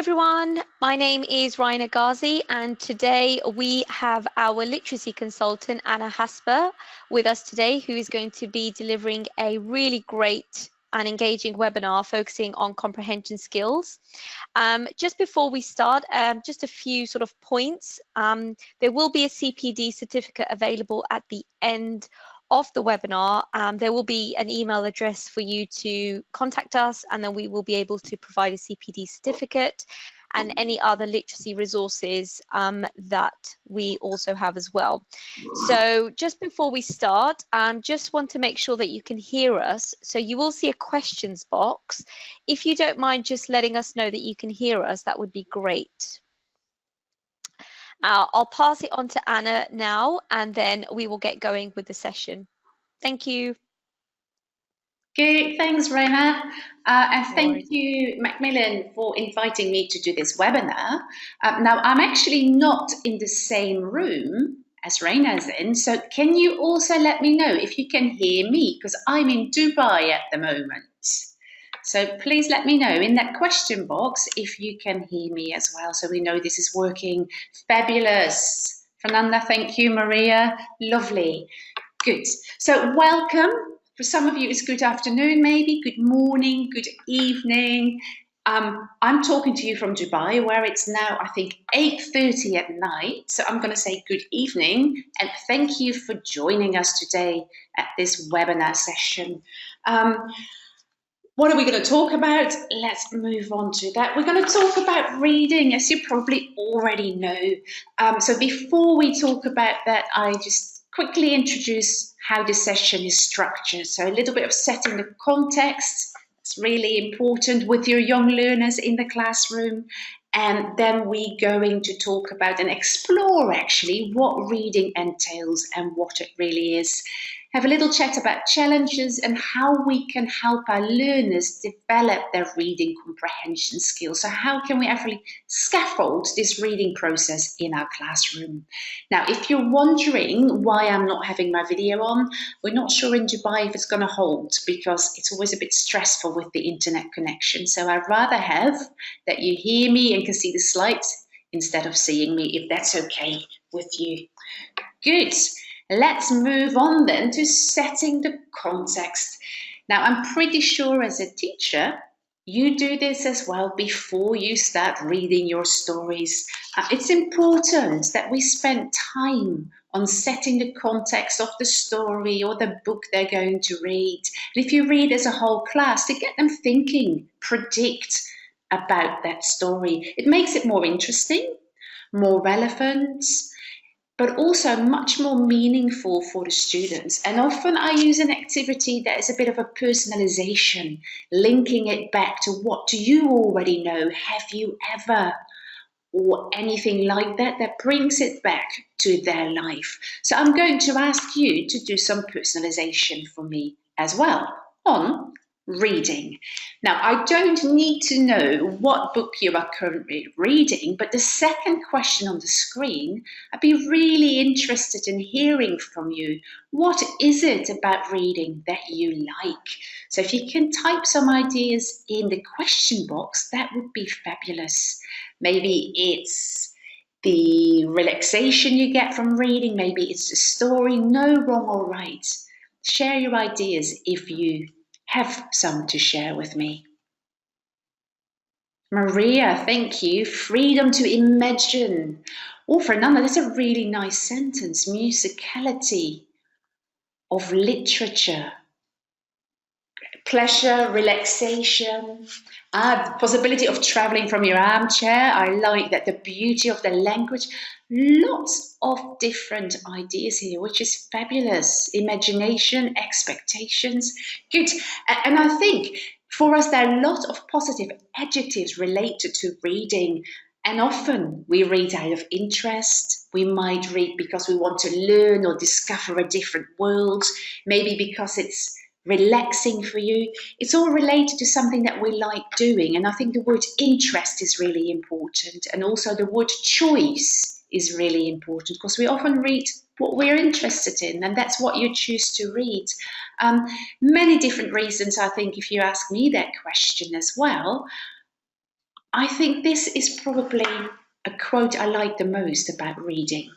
everyone, my name is Raina Ghazi and today we have our literacy consultant Anna Hasper with us today, who is going to be delivering a really great and engaging webinar focusing on comprehension skills. Just before we start, just a few sort of points. There will be a CPD certificate available at the end of the webinar. There will be an email address for you to contact us, and then we will be able to provide a CPD certificate and any other literacy resources that we also have as well. So just before we start, just want to make sure that you can hear us. So you will see a questions box. If you don't mind just letting us know that you can hear us, that would be great. I'll pass it on to Anna now, and then we will get going with the session. Thank you. Good, thanks, Raina. And thank you, Macmillan, for inviting me to do this webinar. Now, I'm actually not in the same room as Raina's in, so can you also let me know if you can hear me? Because I'm in Dubai at the moment. So please let me know in that question box if you can hear me as well, so we know this is working. Fabulous. Fernanda, thank you. Maria, lovely. Good. So welcome. For some of you, it's good afternoon, maybe, good morning, good evening. I'm talking to you from Dubai, where it's now, I think, 8:30 at night. So I'm going to say good evening and thank you for joining us today at this webinar session. What are we going to talk about? Let's move on to that. We're going to talk about reading, as you probably already know. So before we talk about that, I just quickly introduce how the session is structured. So a little bit of setting the context. It's really important with your young learners in the classroom. And then we're going to talk about and explore actually what reading entails and what it really is. Have a little chat about challenges and how we can help our learners develop their reading comprehension skills. So how can we actually scaffold this reading process in our classroom? Now, if you're wondering why I'm not having my video on, we're not sure in Dubai if it's going to hold because it's always a bit stressful with the internet connection. So I'd rather have that you hear me and can see the slides instead of seeing me, if that's okay with you. Good. Let's move on then to setting the context. Now, I'm pretty sure as a teacher, you do this as well before you start reading your stories. It's important that we spend time on setting the context of the story or the book they're going to read. And if you read as a whole class, to get them thinking, predict about that story. It makes it more interesting, more relevant, but also much more meaningful for the students. And often I use an activity that is a bit of a personalization, linking it back to what do you already know? Have you ever? Or anything like that, that brings it back to their life. So I'm going to ask you to do some personalization for me as well on reading. Now, I don't need to know what book you are currently reading, but the second question on the screen, I'd be really interested in hearing from you. What is it about reading that you like? So if you can type some ideas in the question box, that would be fabulous. Maybe it's the relaxation you get from reading. Maybe it's the story. No wrong or right. Share your ideas if you have some to share with me. Maria, thank you. Freedom to imagine. Oh, Fernanda, that's a really nice sentence. Musicality of literature. Pleasure, relaxation, the possibility of traveling from your armchair. I like that. The beauty of the language. Lots of different ideas here, which is fabulous. Imagination, expectations. Good. And I think for us, there are a lot of positive adjectives related to reading. And often we read out of interest. We might read because we want to learn or discover a different world. Maybe because it's relaxing for you. It's all related to something that we like doing. And I think the word interest is really important. And also the word choice is really important because we often read what we're interested in, and that's what you choose to read. Many different reasons, I think, if you ask me that question as well. I think this is probably a quote I like the most about reading.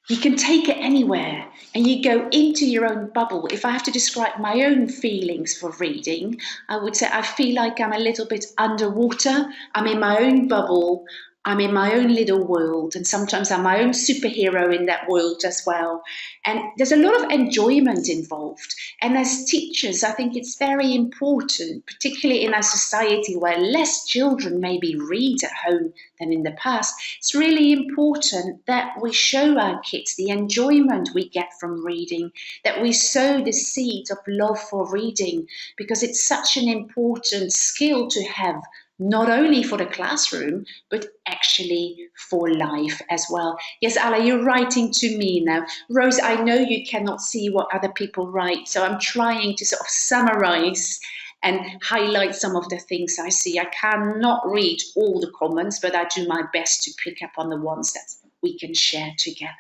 You can take it anywhere and you go into your own bubble. If I have to describe my own feelings for reading, I would say I feel like I'm a little bit underwater. I'm in my own bubble. I'm in my own little world, and sometimes I'm my own superhero in that world as well. And there's a lot of enjoyment involved. And as teachers, I think it's very important, particularly in a society where less children maybe read at home than in the past. It's really important that we show our kids the enjoyment we get from reading, that we sow the seed of love for reading, because it's such an important skill to have, not only for the classroom, but actually for life as well. Yes, Ala, you're writing to me now. Rose, I know you cannot see what other people write, so I'm trying to sort of summarize and highlight some of the things I see. I cannot read all the comments, but I do my best to pick up on the ones that we can share together.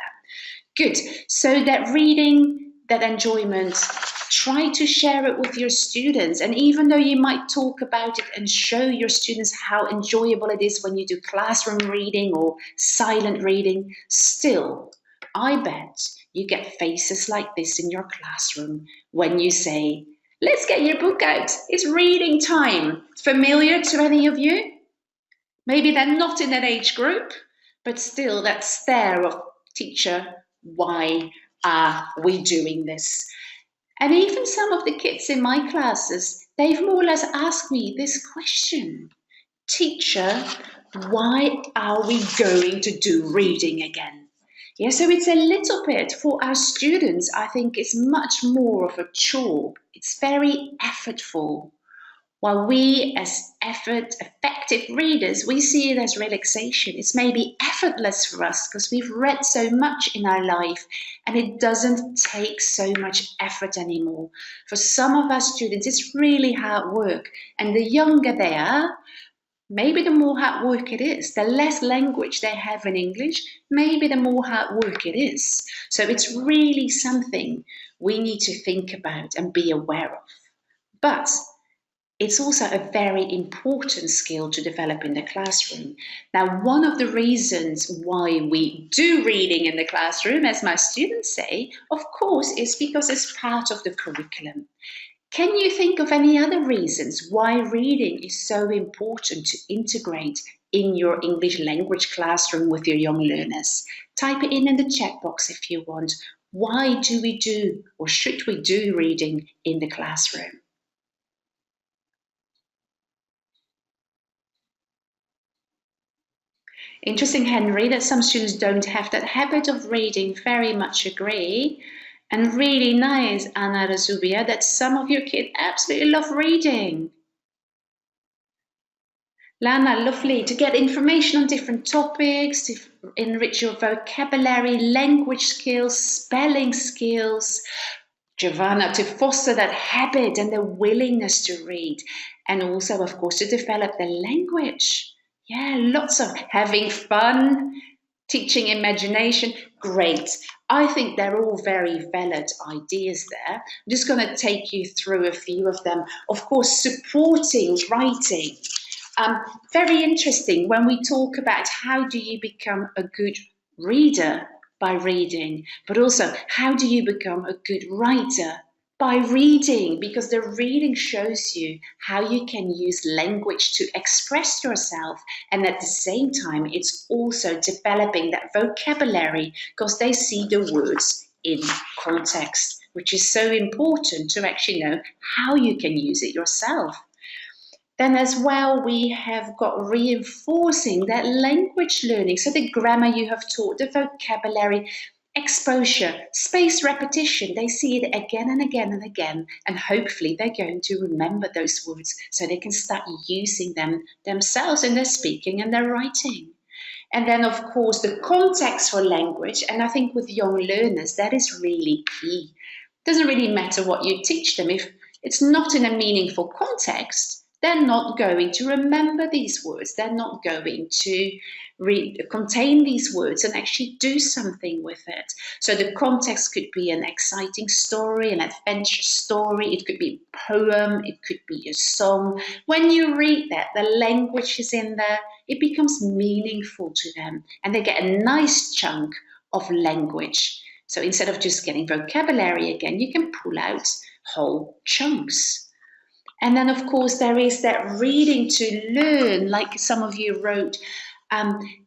Good. So that reading, that enjoyment, try to share it with your students. And even though you might talk about it and show your students how enjoyable it is when you do classroom reading or silent reading, still, I bet you get faces like this in your classroom when you say, let's get your book out. It's reading time. Familiar to any of you? Maybe they're not in that age group, but still that stare of, teacher, why are we doing this? And even some of the kids in my classes, they've more or less asked me this question. Teacher, why are we going to do reading again? Yeah, so it's a little bit for our students, I think it's much more of a chore. It's very effortful. While we as effective readers, we see it as relaxation. It's maybe effortless for us because we've read so much in our life and it doesn't take so much effort anymore. For some of our students, it's really hard work. And the younger they are, maybe the more hard work it is. The less language they have in English, maybe the more hard work it is. So it's really something we need to think about and be aware of. But it's also a very important skill to develop in the classroom. Now, one of the reasons why we do reading in the classroom, as my students say, of course, is because it's part of the curriculum. Can you think of any other reasons why reading is so important to integrate in your English language classroom with your young learners? Type it in the chat box if you want. Why do we do or should we do reading in the classroom? Interesting, Henry, that some students don't have that habit of reading. Very much agree. And really nice, Anna Razubia, that some of your kids absolutely love reading. Lana, lovely to get information on different topics, to enrich your vocabulary, language skills, spelling skills. Giovanna, to foster that habit and the willingness to read. And also, of course, to develop the language. Yeah, lots of having fun, teaching imagination. Great. I think they're all very valid ideas there. I'm just going to take you through a few of them. Of course, supporting writing. Very interesting when we talk about how do you become a good reader by reading, but also how do you become a good writer by reading, because the reading shows you how you can use language to express yourself, and at the same time it's also developing that vocabulary because they see the words in context, which is so important to actually know how you can use it yourself. Then as well, we have got reinforcing that language learning. So the grammar you have taught, the vocabulary, exposure, spaced repetition. They see it again and again and again. And hopefully they're going to remember those words so they can start using them themselves in their speaking and their writing. And then, of course, the context for language. And I think with young learners, that is really key. It doesn't really matter what you teach them. If it's not in a meaningful context, they're not going to remember these words. They're not going to contain these words and actually do something with it. So the context could be an exciting story, an adventure story. It could be a poem. It could be a song. When you read that, the language is in there. It becomes meaningful to them, and they get a nice chunk of language. So instead of just getting vocabulary again, you can pull out whole chunks. And then, of course, there is that reading to learn, like some of you wrote.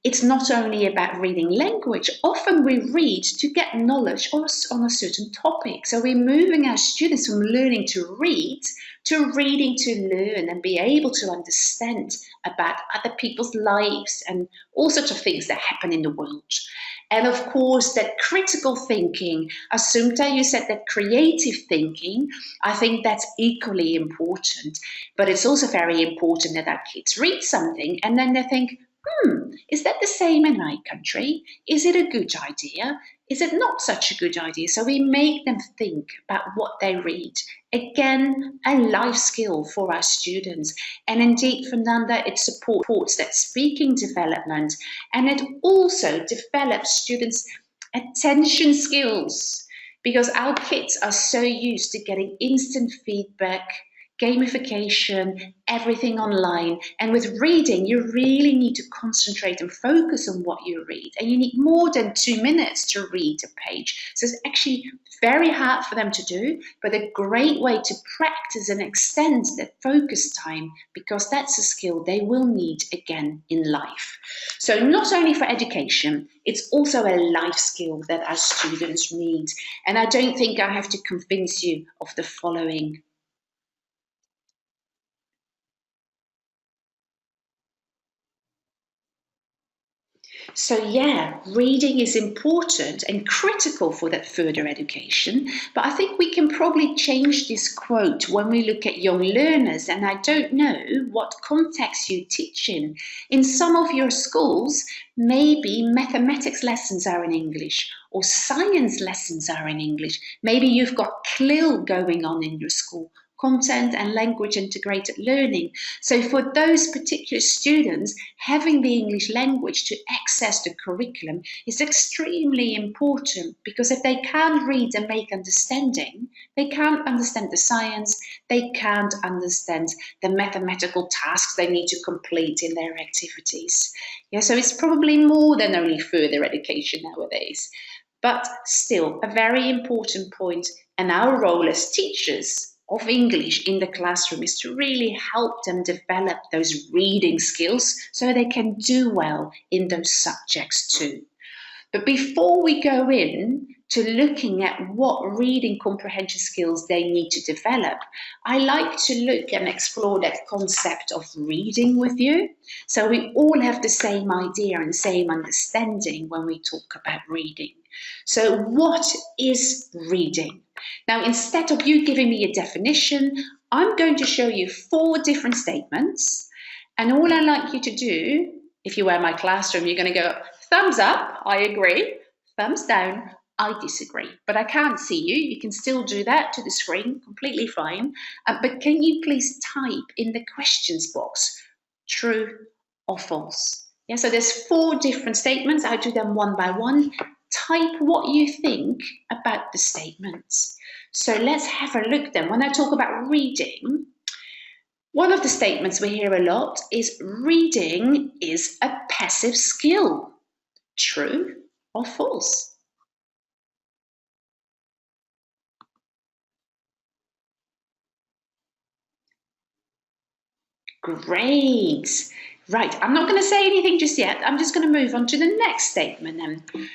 It's not only about reading language. Often we read to get knowledge on a certain topic. So we're moving our students from learning to read to reading to learn and be able to understand about other people's lives and all sorts of things that happen in the world. And of course, that critical thinking, Assumpta, you said that creative thinking, I think that's equally important. But it's also very important that our kids read something and then they think, is that the same in my country? Is it a good idea? Is it not such a good idea? So we make them think about what they read. Again, a life skill for our students. And indeed, Fernanda, it supports that speaking development, and it also develops students' attention skills, because our kids are so used to getting instant feedback, gamification, everything online. And with reading, you really need to concentrate and focus on what you read. And you need more than 2 minutes to read a page. So it's actually very hard for them to do, but a great way to practice and extend that focus time, because that's a skill they will need again in life. So not only for education, it's also a life skill that our students need. And I don't think I have to convince you of the following. So, yeah, reading is important and critical for that further education. But I think we can probably change this quote when we look at young learners. And I don't know what context you teach in. In some of your schools, maybe mathematics lessons are in English or science lessons are in English. Maybe you've got CLIL going on in your school, content and language integrated learning. So for those particular students, having the English language to access the curriculum is extremely important, because if they can't read and make understanding, they can't understand the science, they can't understand the mathematical tasks they need to complete in their activities. Yeah, so it's probably more than only further education nowadays. But still, a very important point, and our role as teachers of English in the classroom is to really help them develop those reading skills so they can do well in those subjects too. But before we go in to looking at what reading comprehension skills they need to develop, I like to look and explore that concept of reading with you. So we all have the same idea and same understanding when we talk about reading. So what is reading? Now, instead of you giving me a definition, I'm going to show you 4 different statements. And all I'd like you to do, if you were in my classroom, you're going to go, thumbs up, I agree. Thumbs down, I disagree. But I can't see you. You can still do that to the screen, completely fine. But can you please type in the questions box, true or false? Yeah, so there's 4 different statements. I do them one by one. Type what you think about the statements. So let's have a look then. When I talk about reading, one of the statements we hear a lot is reading is a passive skill. True or false? Great. Right, I'm not going to say anything just yet. I'm just going to move on to the next statement then.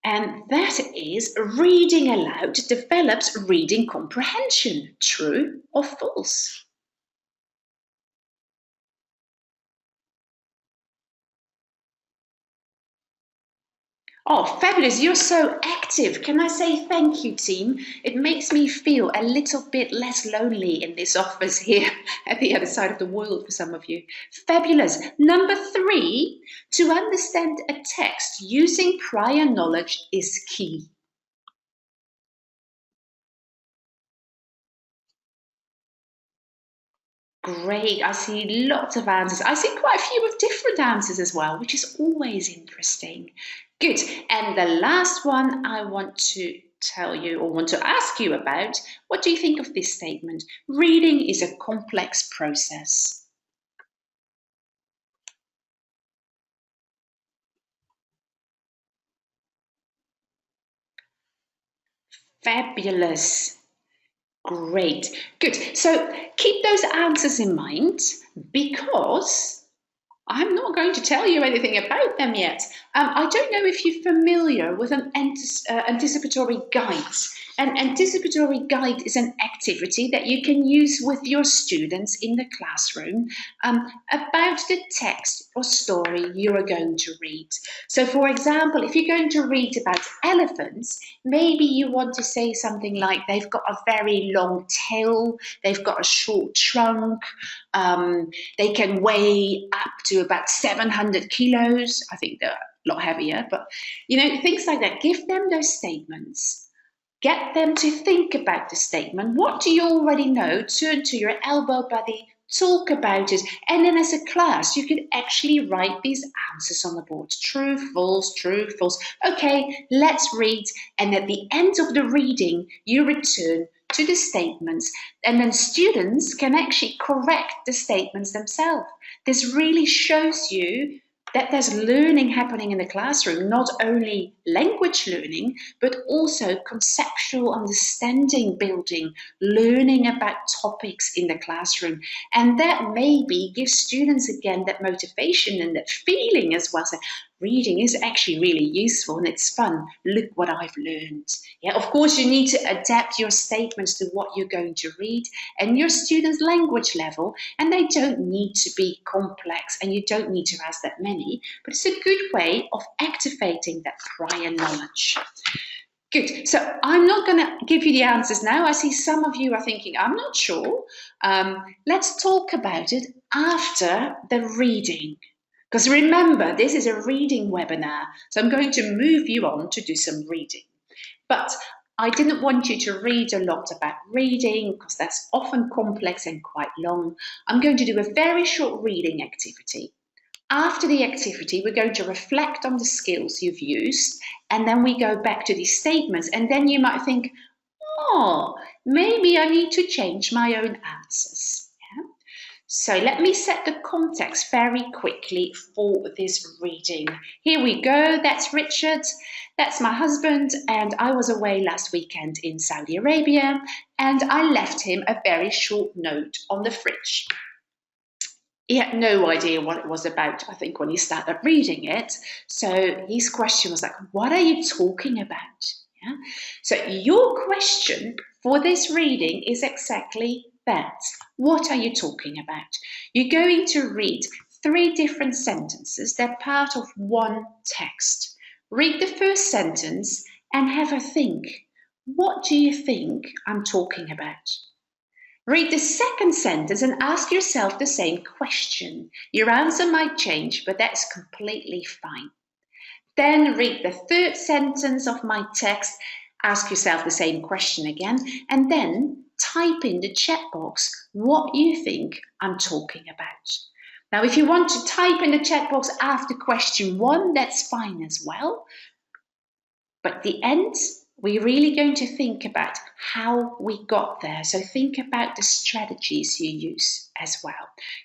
And that is reading aloud develops reading comprehension. True or false? Oh, fabulous. You're so active. Can I say thank you, team? It makes me feel a little bit less lonely in this office here at the other side of the world for some of you. Fabulous. Number 3, to understand a text using prior knowledge is key. Great. I see lots of answers. I see quite a few of different answers as well, which is always interesting. Good. And the last one I want to tell you or want to ask you about, what do you think of this statement? Reading is a complex process. Fabulous. Great. Good. So keep those answers in mind because I'm not going to tell you anything about them yet. I don't know if you're familiar with an anticipatory guide. An anticipatory guide is an activity that you can use with your students in the classroom about the text or story you are going to read. So, for example, if you're going to read about elephants, maybe you want to say something like they've got a very long tail, they've got a short trunk, they can weigh up to about 700 kilos. I think they're a lot heavier, but things like that. Give them those statements. Get them to think about the statement. What do you already know? Turn to your elbow buddy, talk about it, and then as a class, you can actually write these answers on the board. True, false, true, false. Okay, let's read. And at the end of the reading, you return to the statements, and then students can actually correct the statements themselves. This really shows you that there's learning happening in the classroom, not only language learning, but also conceptual understanding building, learning about topics in the classroom. And that maybe gives students again that motivation and that feeling as well. So reading is actually really useful and it's fun. Look what I've learned. Yeah, of course, you need to adapt your statements to what you're going to read and your students' language level, and they don't need to be complex and you don't need to ask that many, but it's a good way of activating that prior knowledge. Good. So I'm not going to give you the answers now. I see some of you are thinking, I'm not sure. Let's talk about it after the reading. Because remember, this is a reading webinar, so I'm going to move you on to do some reading. But I didn't want you to read a lot about reading because that's often complex and quite long. I'm going to do a very short reading activity. After the activity, we're going to reflect on the skills you've used, and then we go back to these statements. And then you might think, oh, maybe I need to change my own answers. So let me set the context very quickly for this reading. Here we go. That's Richard. That's my husband. And I was away last weekend in Saudi Arabia. And I left him a very short note on the fridge. He had no idea what it was about, I think, when he started reading it. So his question was like, what are you talking about? Yeah? So your question for this reading is exactly that. What are you talking about? You're going to read 3 different sentences. They're part of one text. Read the first sentence and have a think. What do you think I'm talking about? Read the second sentence and ask yourself the same question. Your answer might change, but that's completely fine. Then read the third sentence of my text, ask yourself the same question again, and then type in the chat box what you think I'm talking about. Now, if you want to type in the chat box after question 1, that's fine as well. But at the end, we're really going to think about how we got there. So think about the strategies you use as well.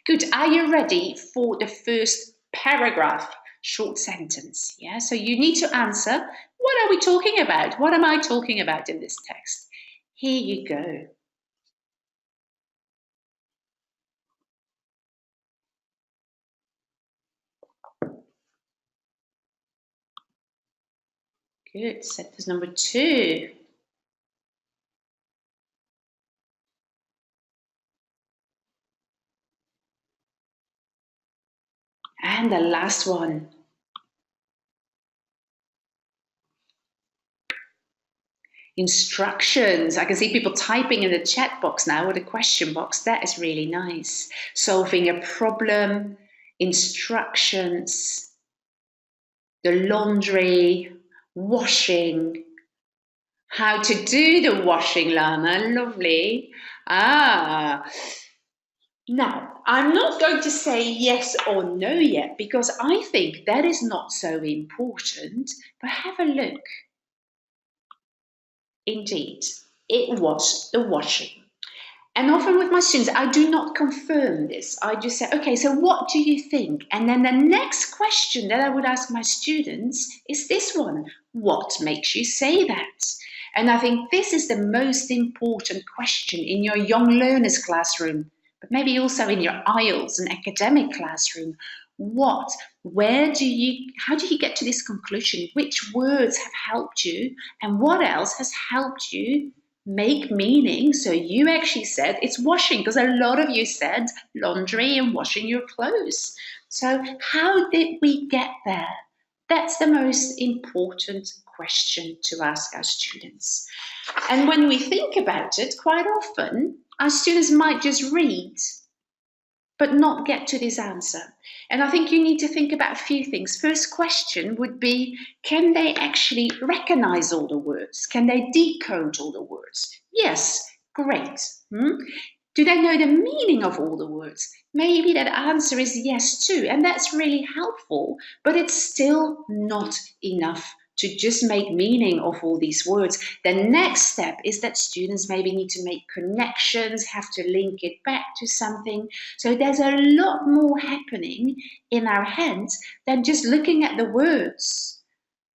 Good. Are you ready for the first paragraph, short sentence? Yeah. So you need to answer, what are we talking about? What am I talking about in this text? Here you go. Good. Sentence number 2. And the last one. Instructions. I can see people typing in the chat box now or the question box. That is really nice. Solving a problem, instructions, the laundry, washing, how to do the washing, Lana. Lovely. Now, I'm not going to say yes or no yet because I think that is not so important, but have a look. Indeed, it was the washing. And often with my students, I do not confirm this. I just say, okay, so what do you think? And then the next question that I would ask my students is this one: what makes you say that? And I think this is the most important question in your young learners classroom, but maybe also in your IELTS and academic classroom. What? How do you get to this conclusion? Which words have helped you? And what else has helped you make meaning? So you actually said it's washing, because a lot of you said laundry and washing your clothes. So how did we get there? That's the most important question to ask our students. And when we think about it, quite often our students might just read but not get to this answer. And I think you need to think about a few things. First question would be, can they actually recognize all the words? Can they decode all the words? Yes, great. Do they know the meaning of all the words? Maybe that answer is yes too, and that's really helpful, but it's still not enough to just make meaning of all these words. The next step is that students maybe need to make connections, have to link it back to something. So there's a lot more happening in our heads than just looking at the words.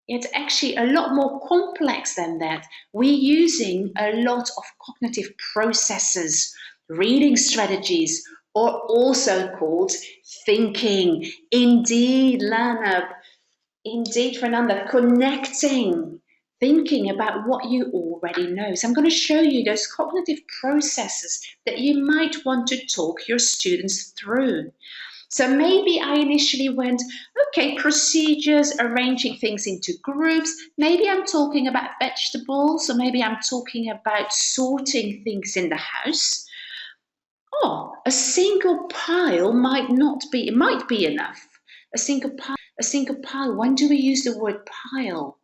It's actually a lot more complex than that. We're using a lot of cognitive processes, reading strategies, or also called thinking. Indeed, Lana. Indeed, Fernanda, connecting, thinking about what you already know. So I'm going to show you those cognitive processes that you might want to talk your students through. So maybe I initially went, okay, procedures, arranging things into groups. Maybe I'm talking about vegetables, or maybe I'm talking about sorting things in the house. Oh, a single pile might not be, it might be enough. A single pile. When do we use the word pile?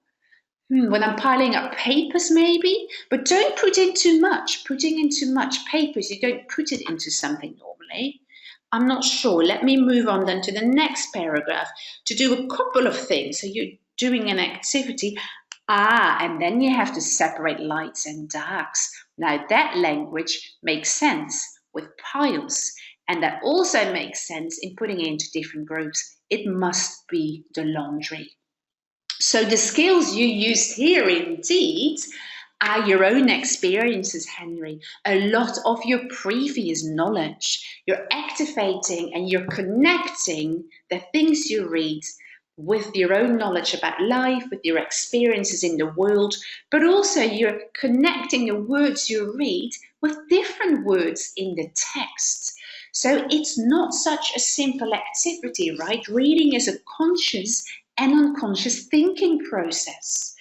When I'm piling up papers, maybe, but don't put in too much. Putting in too much papers, you don't put it into something normally. I'm not sure. Let me move on then to the next paragraph to do a couple of things. So you're doing an activity. And then you have to separate lights and darks. Now that language makes sense with piles. And that also makes sense in putting it into different groups. It must be the laundry. So the skills you use here indeed are your own experiences, Henry. A lot of your previous knowledge. You're activating and you're connecting the things you read with your own knowledge about life, with your experiences in the world, but also you're connecting the words you read with different words in the text. So it's not such a simple activity, right? Reading is a conscious and unconscious thinking process,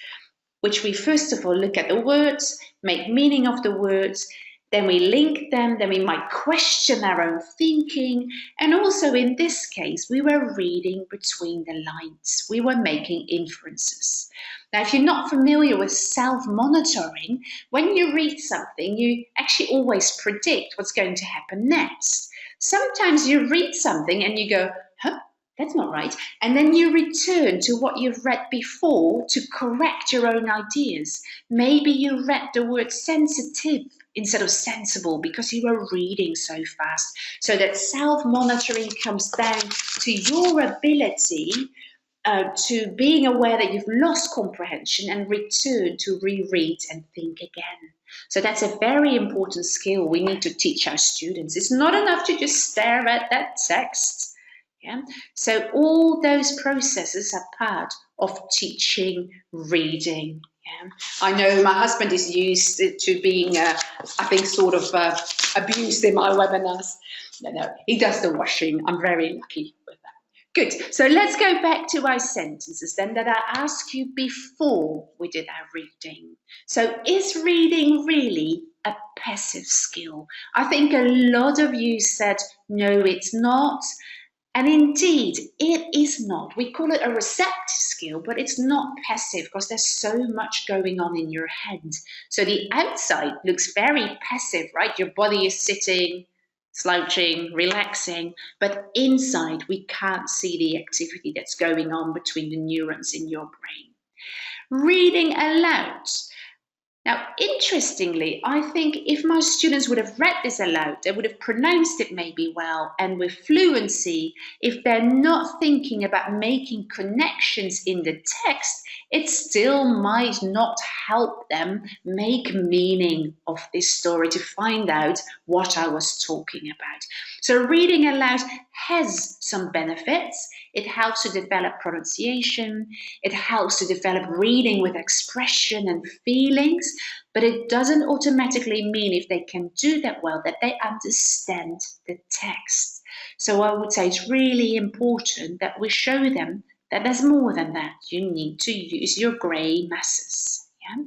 which we first of all look at the words, make meaning of the words, then we link them, then we might question our own thinking. And also in this case, we were reading between the lines. We were making inferences. Now, if you're not familiar with self-monitoring, when you read something, you actually always predict what's going to happen next. Sometimes you read something and you go, huh? That's not right. And then you return to what you've read before to correct your own ideas. Maybe you read the word sensitive instead of sensible because you were reading so fast. So that self-monitoring comes down to your ability to being aware that you've lost comprehension and return to reread and think again. So that's a very important skill we need to teach our students. It's not enough to just stare at that text. Yeah? So all those processes are part of teaching reading. Yeah? I know my husband is used to being, I think, sort of abused in my webinars. No, he does the washing. I'm very lucky with that. Good. So let's go back to our sentences then that I asked you before we did our reading. So is reading really a passive skill? I think a lot of you said, no, it's not. And indeed, it is not. We call it a receptive skill, but it's not passive because there's so much going on in your head. So the outside looks very passive, right? Your body is sitting slouching, relaxing, but inside we can't see the activity that's going on between the neurons in your brain. Reading aloud. Now, interestingly, I think if my students would have read this aloud, they would have pronounced it maybe well and with fluency. If they're not thinking about making connections in the text, it still might not help them make meaning of this story to find out what I was talking about. So reading aloud has some benefits. It helps to develop pronunciation. It helps to develop reading with expression and feelings, but it doesn't automatically mean if they can do that well that they understand the text. So I would say it's really important that we show them that there's more than that. You need to use your grey masses. Yeah?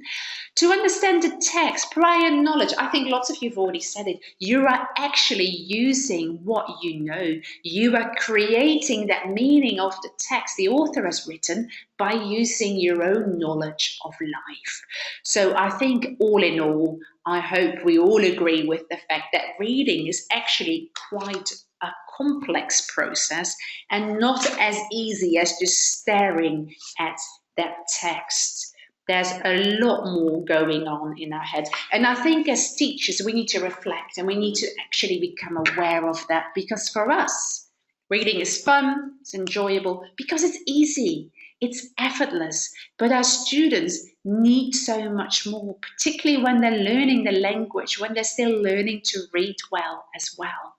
To understand the text, prior knowledge, I think lots of you have already said it, you are actually using what you know. You are creating that meaning of the text the author has written by using your own knowledge of life. So I think all in all, I hope we all agree with the fact that reading is actually quite a complex process and not as easy as just staring at that text. There's a lot more going on in our heads. And I think as teachers, we need to reflect and we need to actually become aware of that, because for us, reading is fun, it's enjoyable, because it's easy, it's effortless. But our students need so much more, particularly when they're learning the language, when they're still learning to read well as well.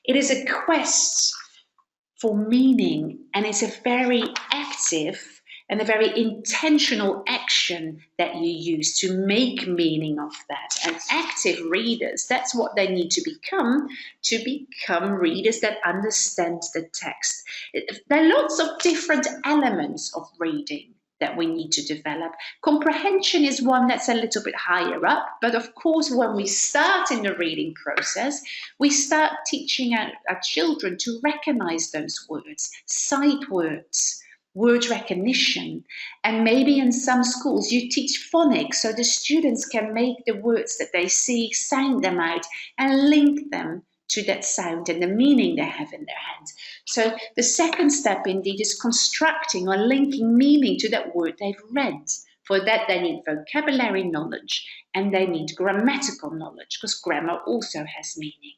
It is a quest for meaning, and it's a very active and a very intentional action that you use to make meaning of that. And active readers, that's what they need to become readers that understand the text. There are lots of different elements of reading that we need to develop. Comprehension is one that's a little bit higher up, but of course when we start in the reading process, we start teaching our children to recognize those words, sight words, word recognition, and maybe in some schools you teach phonics so the students can make the words that they see, sound them out, and link them to that sound and the meaning they have in their heads. So the second step indeed is constructing or linking meaning to that word they've read. For that they need vocabulary knowledge and they need grammatical knowledge, because grammar also has meaning.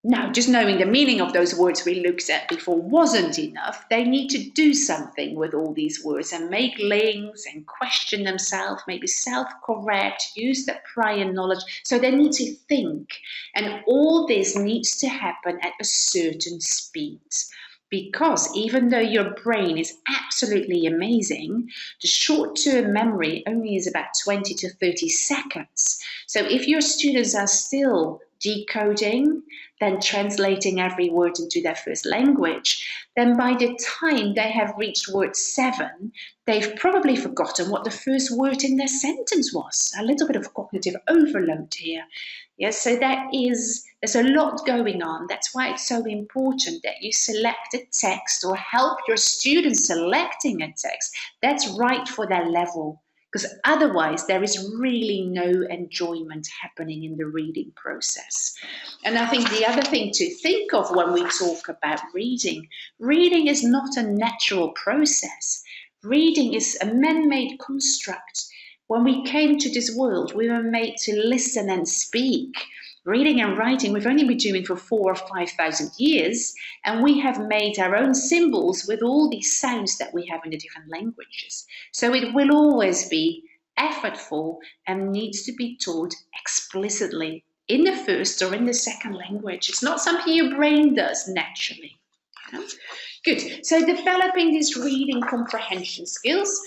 Now, just knowing the meaning of those words we looked at before wasn't enough. They need to do something with all these words and make links and question themselves, maybe self-correct, use that prior knowledge. So they need to think. And all this needs to happen at a certain speed. Because even though your brain is absolutely amazing, the short-term memory only is about 20 to 30 seconds. So if your students are still decoding, then translating every word into their first language, then by the time they have reached word 7, they've probably forgotten what the first word in their sentence was. A little bit of cognitive overload here. Yes, so there's a lot going on. That's why it's so important that you select a text or help your students selecting a text that's right for their level. Because otherwise there is really no enjoyment happening in the reading process. And I think the other thing to think of when we talk about reading is not a natural process. Reading is a man-made construct. When we came to this world, we were made to listen and speak. Reading and writing we've only been doing for 4,000 or 5,000 years, and we have made our own symbols with all these sounds that we have in the different languages. So it will always be effortful and needs to be taught explicitly in the first or in the second language. It's not something your brain does naturally. Good. So developing these reading comprehension skills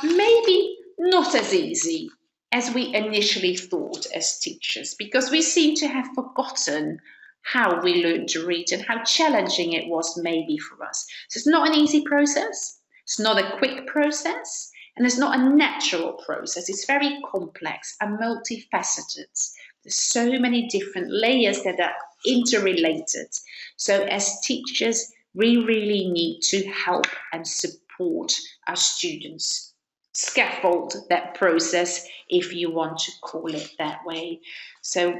maybe not as easy as we initially thought as teachers, because we seem to have forgotten how we learned to read and how challenging it was maybe for us. So it's not an easy process, it's not a quick process, and it's not a natural process. It's very complex and multifaceted. There's so many different layers that are interrelated. So as teachers, we really need to help and support our students. Scaffold that process, if you want to call it that way. So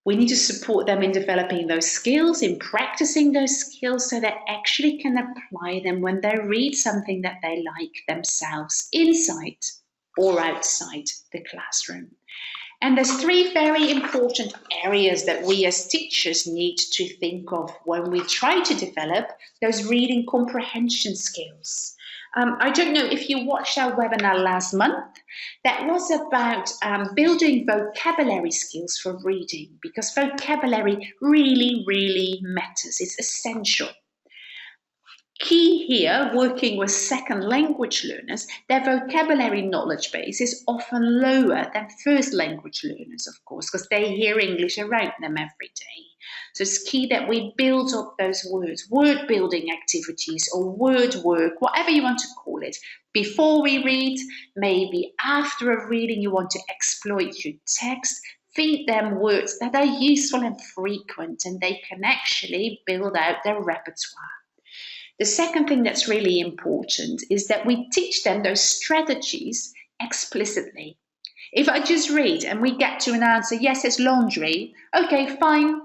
We need to support them in developing those skills, in practicing those skills so they actually can apply them when they read something that they like themselves, inside or outside the classroom. And there's 3 very important areas that we as teachers need to think of when we try to develop those reading comprehension skills. I don't know if you watched our webinar last month. That was about building vocabulary skills for reading, because vocabulary really, really matters. It's essential. Key here, working with second language learners, their vocabulary knowledge base is often lower than first language learners, of course, because they hear English around them every day. So it's key that we build up those words, word building activities or word work, whatever you want to call it, before we read, maybe after a reading you want to exploit your text. Feed them words that are useful and frequent, and they can actually build out their repertoire. The second thing that's really important is that we teach them those strategies explicitly. If I just read and we get to an answer, yes, it's laundry, okay, fine,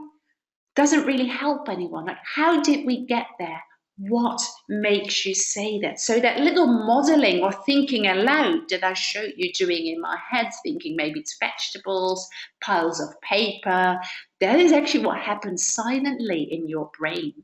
doesn't really help anyone. Like, how did we get there? What makes you say that? So that little modeling or thinking aloud that I showed you doing in my head, thinking maybe it's vegetables, piles of paper, that is actually what happens silently in your brain.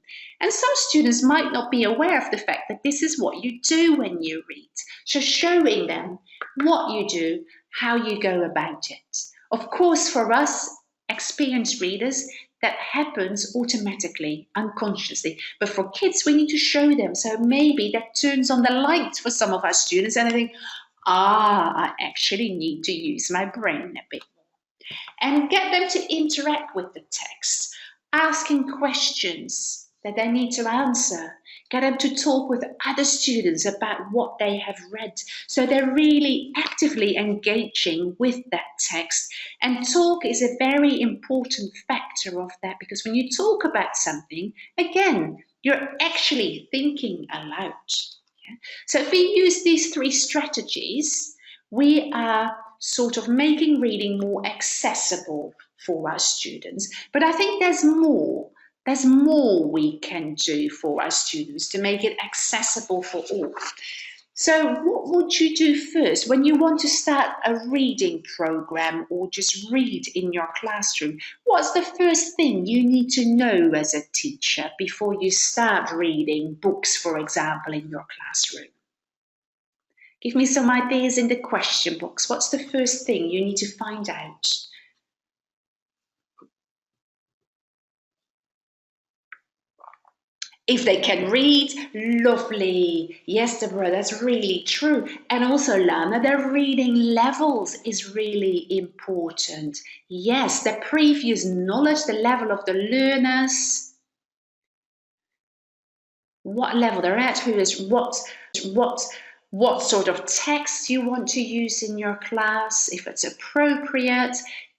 And some students might not be aware of the fact that this is what you do when you read. So showing them what you do, how you go about it. Of course, for us, experienced readers, that happens automatically, unconsciously. But for kids, we need to show them. So maybe that turns on the light for some of our students and they think, I actually need to use my brain a bit more. And get them to interact with the text, asking questions that they need to answer. Get them to talk with other students about what they have read. So they're really actively engaging with that text. And talk is a very important factor of that, because when you talk about something, again, you're actually thinking aloud. Yeah? So if we use these 3 strategies, we are sort of making reading more accessible for our students. But I think there's more. There's more we can do for our students to make it accessible for all. So what would you do first when you want to start a reading program or just read in your classroom? What's the first thing you need to know as a teacher before you start reading books, for example, in your classroom? Give me some ideas in the question box. What's the first thing you need to find out? If they can read, lovely. Yes, Deborah, that's really true. And also, Lana, their reading levels is really important. Yes, the previous knowledge, the level of the learners, what level they're at, who is what sort of text you want to use in your class, if it's appropriate.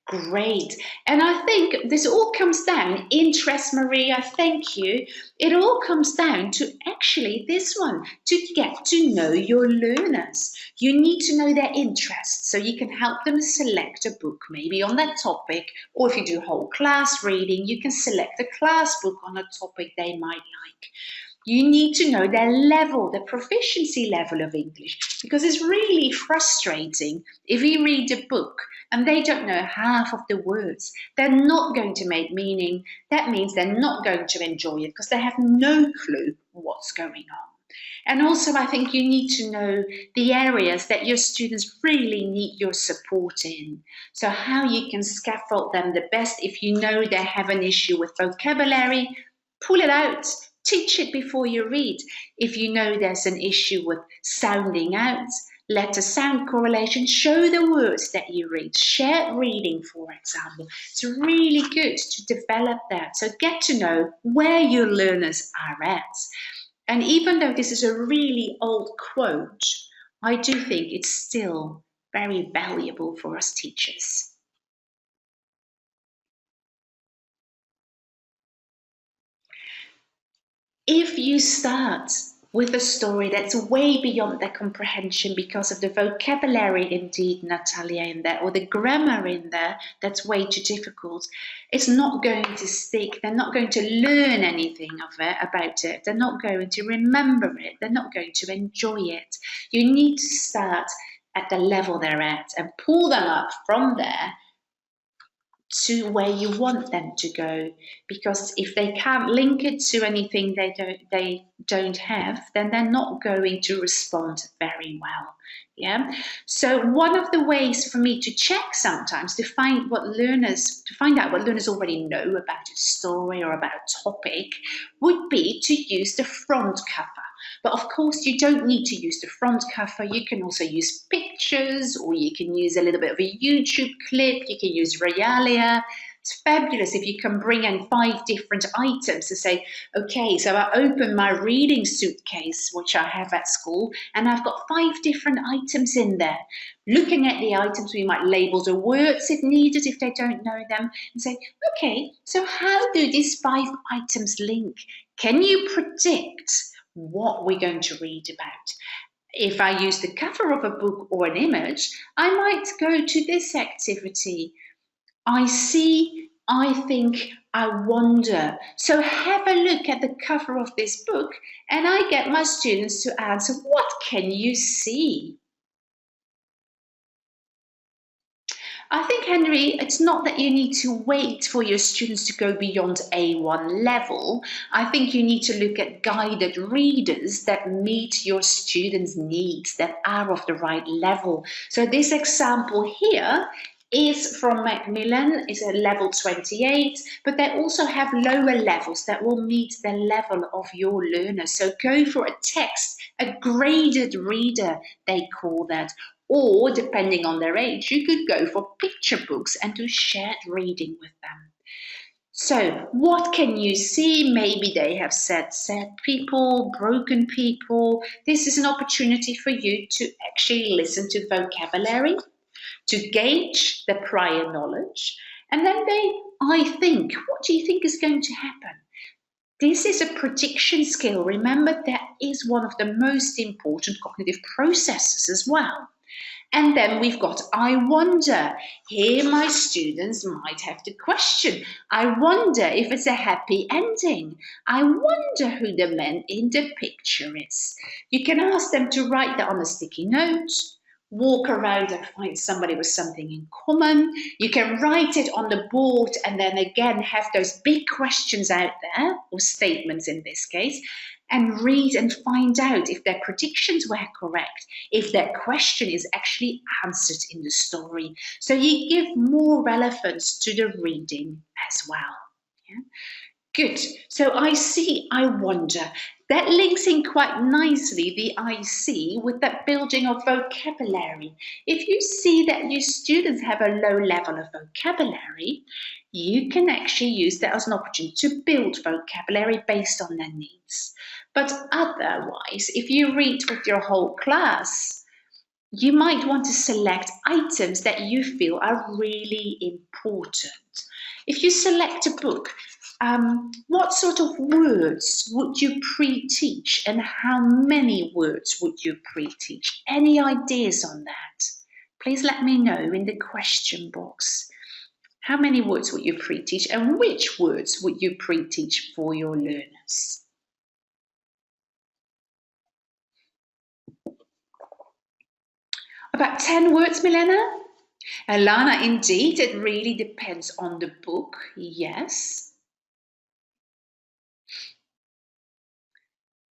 Great. And I think this all comes down, interest, Maria, thank you. It all comes down to actually this one, to get to know your learners. You need to know their interests so you can help them select a book maybe on that topic, or if you do whole class reading, you can select a class book on a topic they might like. You need to know their level, the proficiency level of English, because it's really frustrating if you read a book and they don't know half of the words. They're not going to make meaning. That means they're not going to enjoy it because they have no clue what's going on. And also, I think you need to know the areas that your students really need your support in. So how you can scaffold them the best. If you know they have an issue with vocabulary, pull it out. Teach it before you read. If you know there's an issue with sounding out, letter sound correlation, show the words that you read. Shared reading, for example. It's really good to develop that. So get to know where your learners are at. And even though this is a really old quote, I do think it's still very valuable for us teachers. If you start with a story that's way beyond their comprehension because of the vocabulary, indeed, Natalia, in there, or the grammar in there, that's way too difficult, it's not going to stick. They're not going to learn anything about it. They're not going to remember it. They're not going to enjoy it. You need to start at the level they're at and pull them up from there to where you want them to go, because if they can't link it to anything they don't have, then they're not going to respond very well. Yeah. So one of the ways for me to check sometimes to find out what learners already know about a story or about a topic would be to use the front cover. But of course, you don't need to use the front cover. You can also use pictures, or you can use a little bit of a YouTube clip. You can use realia. It's fabulous if you can bring in 5 different items to say, okay, so I open my reading suitcase, which I have at school, and I've got 5 different items in there. Looking at the items, we might label the words if needed, if they don't know them, and say, okay, so how do these 5 items link? Can you predict what we're going to read about? If I use the cover of a book or an image, I might go to this activity. I see, I think, I wonder. So have a look at the cover of this book, and I get my students to answer, what can you see? I think, Henry, it's not that you need to wait for your students to go beyond A1 level. I think you need to look at guided readers that meet your students' needs, that are of the right level. So this example here is from Macmillan, is a level 28, but they also have lower levels that will meet the level of your learners. So go for a text, a graded reader, they call that. Or, depending on their age, you could go for picture books and do shared reading with them. So, what can you see? Maybe they have said sad people, broken people. This is an opportunity for you to actually listen to vocabulary, to gauge the prior knowledge, and then I think, what do you think is going to happen? This is a prediction skill. Remember, that is one of the most important cognitive processes as well. And then we've got I wonder. Here my students might have the question. I wonder if it's a happy ending. I wonder who the man in the picture is. You can ask them to write that on a sticky note, walk around and find somebody with something in common. You can write it on the board and then again have those big questions out there, or statements in this case, and read and find out if their predictions were correct, if their question is actually answered in the story. So you give more relevance to the reading as well. Yeah? Good. So I see, I wonder. That links in quite nicely, the I see, with that building of vocabulary. If you see that your students have a low level of vocabulary, you can actually use that as an opportunity to build vocabulary based on their needs. But otherwise, if you read with your whole class, you might want to select items that you feel are really important. If you select a book, what sort of words would you pre-teach, and how many words would you pre-teach? Any ideas on that? Please let me know in the question box. How many words would you pre-teach, and which words would you pre-teach for your learners? About 10 words, Milena? Alana, indeed, it really depends on the book, yes.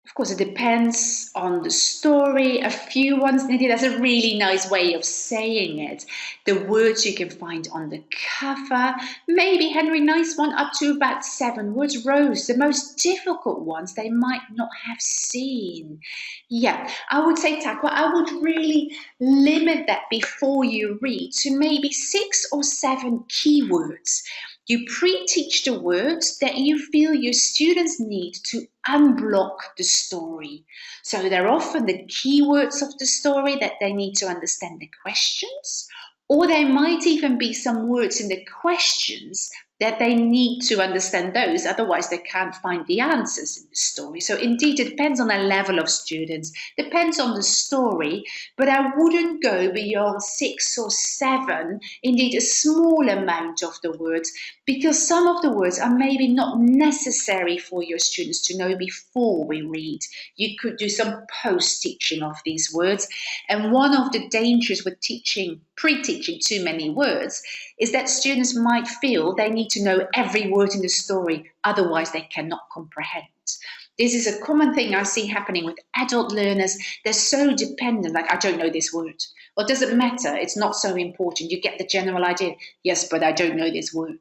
Of course, it depends on the story. A few ones needed. That's a really nice way of saying it. The words you can find on the cover. Maybe, Henry, nice one, up to about 7 words. Rose, the most difficult ones they might not have seen. Yeah, I would say, Takwa, I would really limit that before you read to maybe 6 or 7 keywords. You pre-teach the words that you feel your students need to unblock the story. So they're often the keywords of the story that they need to understand the questions, or there might even be some words in the questions that they need to understand those, otherwise they can't find the answers in the story. So indeed, it depends on the level of students, depends on the story, but I wouldn't go beyond 6 or 7, indeed a small amount of the words, because some of the words are maybe not necessary for your students to know before we read. You could do some post-teaching of these words, and one of the dangers with pre-teaching too many words is that students might feel they need to know every word in the story, otherwise they cannot comprehend. This is a common thing I see happening with adult learners. They're so dependent, like, I don't know this word. Well, it doesn't matter, it's not so important. You get the general idea. Yes, but I don't know this word.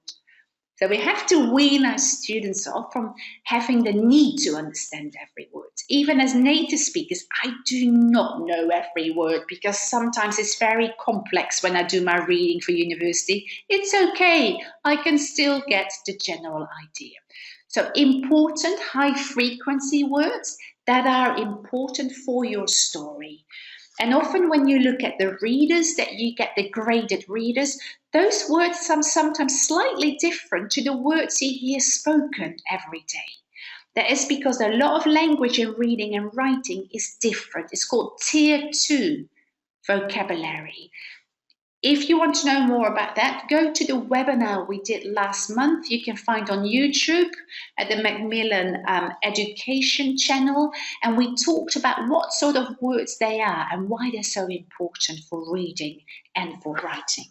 So we have to wean our students off from having the need to understand every word. Even as native speakers, I do not know every word because sometimes it's very complex when I do my reading for university. It's okay, I can still get the general idea. So important high frequency words that are important for your story. And often when you look at the readers, that you get the graded readers, those words are sometimes slightly different to the words you hear spoken every day. That is because a lot of language in reading and writing is different. It's called Tier 2 vocabulary. If you want to know more about that, go to the webinar we did last month. You can find on YouTube at the Macmillan Education channel. And we talked about what sort of words they are and why they're so important for reading and for writing.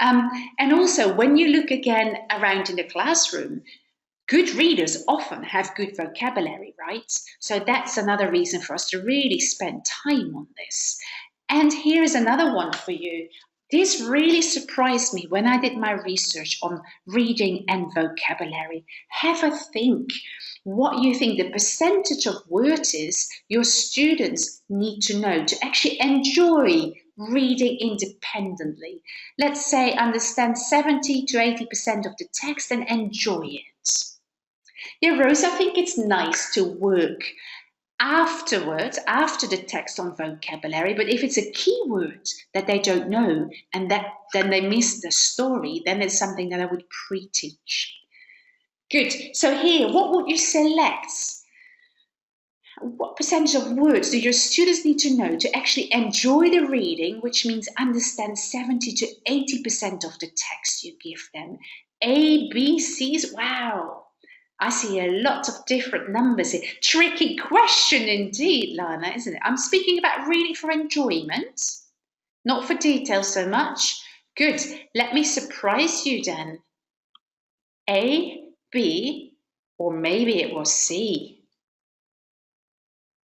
Yeah. And also, when you look again around in the classroom, good readers often have good vocabulary, right? So that's another reason for us to really spend time on this. And here's another one for you. This really surprised me when I did my research on reading and vocabulary. Have a think what you think the percentage of words is your students need to know to actually enjoy reading independently. Let's say understand 70 to 80% of the text and enjoy it. Yeah, Rose, I think it's nice to work afterwards, after the text on vocabulary, but if it's a keyword that they don't know and that then they miss the story, then it's something that I would pre-teach. Good. So here, what would you select? What percentage of words do your students need to know to actually enjoy the reading, which means understand 70 to 80% of the text you give them? A, B, C's, wow. I see a lot of different numbers here. Tricky question indeed, Lana, isn't it? I'm speaking about reading for enjoyment, not for detail so much. Good. Let me surprise you then. A, B, or maybe it was C.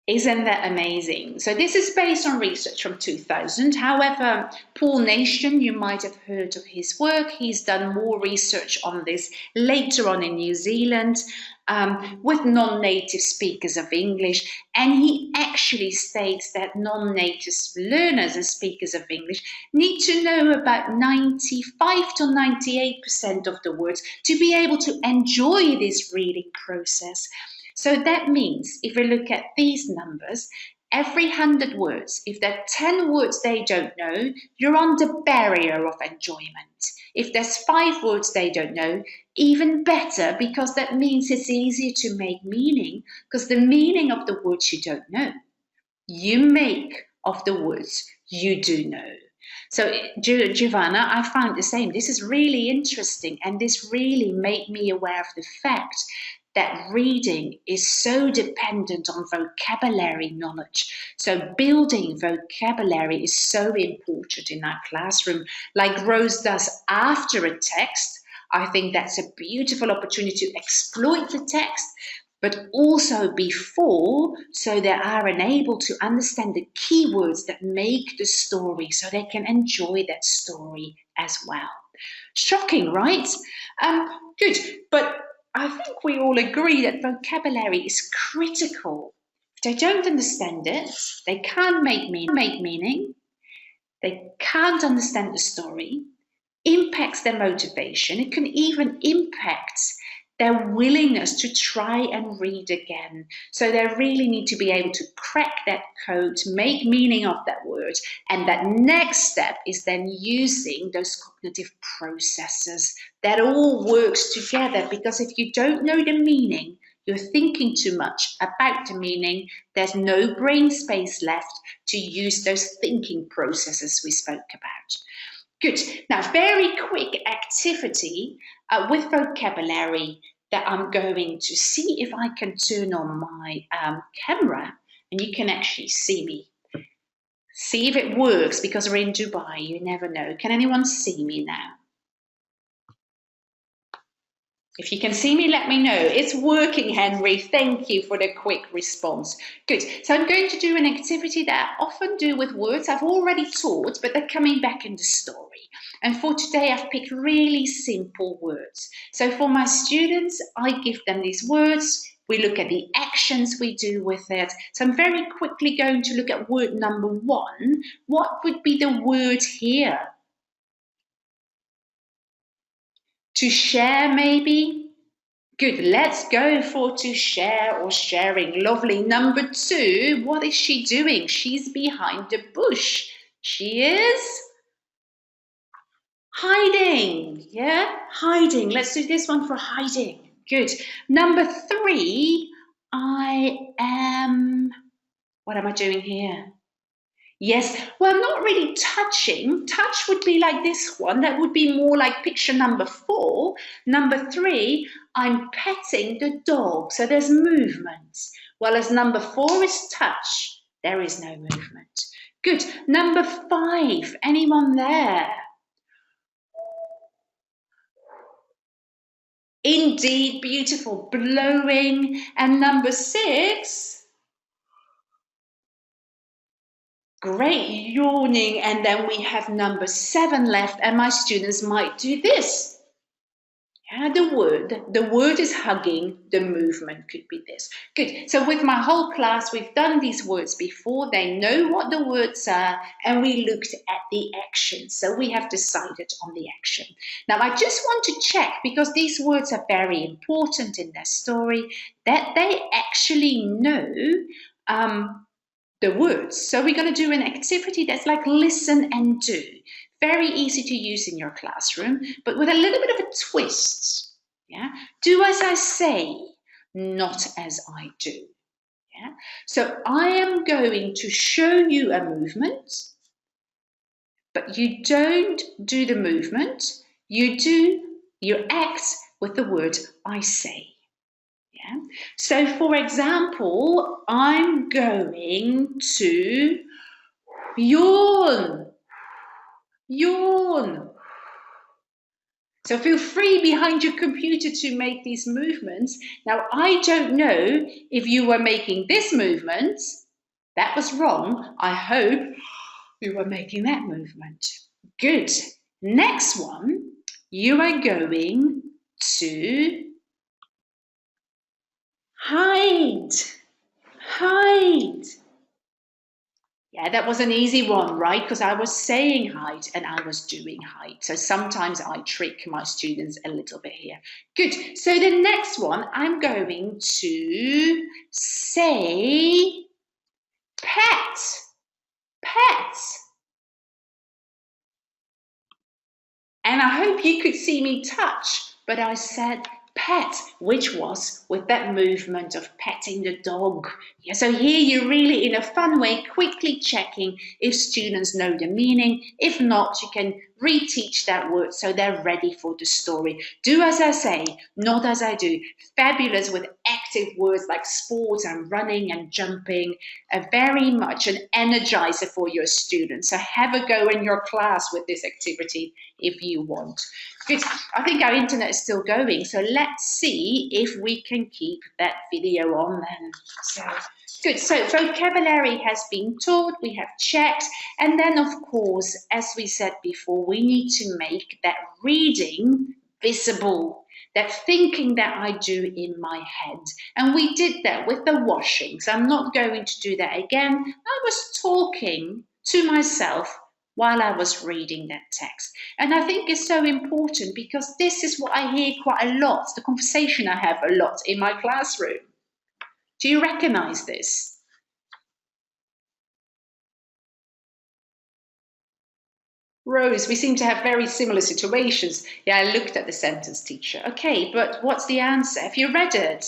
Isn't that amazing? So this is based on research from 2000. However, Paul Nation, you might have heard of his work. He's done more research on this later on in New Zealand with non-native speakers of English. And he actually states that non-native learners and speakers of English need to know about 95 to 98% of the words to be able to enjoy this reading process. So that means if we look at these numbers, every 100 words, if there are 10 words they don't know, you're on the barrier of enjoyment. If there's 5 words they don't know, even better, because that means it's easier to make meaning, because the meaning of the words you don't know, you make of the words you do know. So, Giovanna, I found the same. This is really interesting, and this really made me aware of the fact that reading is so dependent on vocabulary knowledge. So building vocabulary is so important in our classroom, like Rose does after a text. I think that's a beautiful opportunity to exploit the text, but also before, so they are enabled to understand the keywords that make the story, so they can enjoy that story as well. Shocking, right? Good, but I think we all agree that vocabulary is critical. If they don't understand it, they can't make meaning, they can't understand the story, impacts their motivation, it can even impact their willingness to try and read again. So they really need to be able to crack that code, make meaning of that word. And that next step is then using those cognitive processes that all works together. Because if you don't know the meaning, you're thinking too much about the meaning, there's no brain space left to use those thinking processes we spoke about. Good. Now, very quick activity with vocabulary that I'm going to see if I can turn on my camera and you can actually see me. See if it works, because we're in Dubai, you never know. Can anyone see me now? If you can see me, let me know. It's working, Henry. Thank you for the quick response. Good. So I'm going to do an activity that I often do with words I've already taught, but they're coming back in the story. And for today, I've picked really simple words. So for my students, I give them these words. We look at the actions we do with it. So I'm very quickly going to look at word number 1. What would be the word here? To share, maybe? Good, let's go for to share or sharing. Lovely. Number 2, what is she doing? She's behind the bush. She is hiding. Yeah, hiding. Let's do this one for hiding. Good. Number 3, what am I doing here? Yes, well, not really touching. Touch would be like this one. That would be more like picture number 4. Number 3, I'm petting the dog. So there's movement. Well, as number 4 is touch, there is no movement. Good. Number 5, anyone there? Indeed, beautiful, blowing. And number 6, great, yawning. And then we have number 7 left, and my students might do this. Yeah, the word is hugging, the movement could be this. Good, so with my whole class, we've done these words before. They know what the words are, and we looked at the action. So we have decided on the action. Now, I just want to check, because these words are very important in their story, that they actually know the words. So we're going to do an activity that's like listen and do. Very easy to use in your classroom, but with a little bit of a twist. Yeah? Do as I say, not as I do. Yeah? So I am going to show you a movement, but you don't do the movement. You act with the word I say. Yeah? So for example, I'm going to yawn. Yawn. So feel free behind your computer to make these movements. Now, I don't know if you were making this movement. That was wrong. I hope you were making that movement. Good. Next one, you are going to hide. Hide. Yeah, that was an easy one, right? Because I was saying hide and I was doing hide. So sometimes I trick my students a little bit here. Good. So the next one, I'm going to say pet. Pet. And I hope you could see me touch, but I said pet, which was with that movement of petting the dog. Yeah, so here you're really in a fun way quickly checking if students know the meaning. If not, you can reteach that word so they're ready for the story. Do as I say, not as I do. Fabulous with active words like sports and running and jumping. Very much an energizer for your students. So have a go in your class with this activity if you want. Good. I think our internet is still going, so let's see if we can keep that video on then. So good. So vocabulary has been taught, we have checked, and then of course, as we said before, we need to make that reading visible, that thinking that I do in my head. And we did that with the washing, so I'm not going to do that again. I was talking to myself while I was reading that text. And I think it's so important because this is what I hear quite a lot, the conversation I have a lot in my classroom. Do you recognize this? Rose, we seem to have very similar situations. Yeah, I looked at the sentence, teacher. Okay, but what's the answer? Have you read it?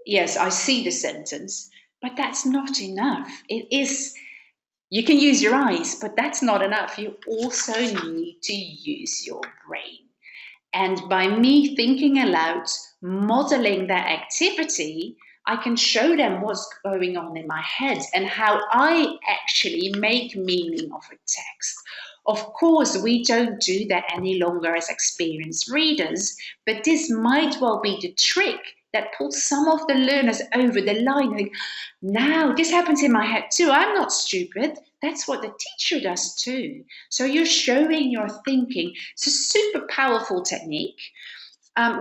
Yes, I see the sentence, but that's not enough. It is. You can use your eyes, but that's not enough. You also need to use your brain. And by me thinking aloud, modeling that activity, I can show them what's going on in my head and how I actually make meaning of a text. Of course, we don't do that any longer as experienced readers, but this might well be the trick that pulls some of the learners over the line. Like, now, this happens in my head too. I'm not stupid. That's what the teacher does too. So you're showing your thinking. It's a super powerful technique.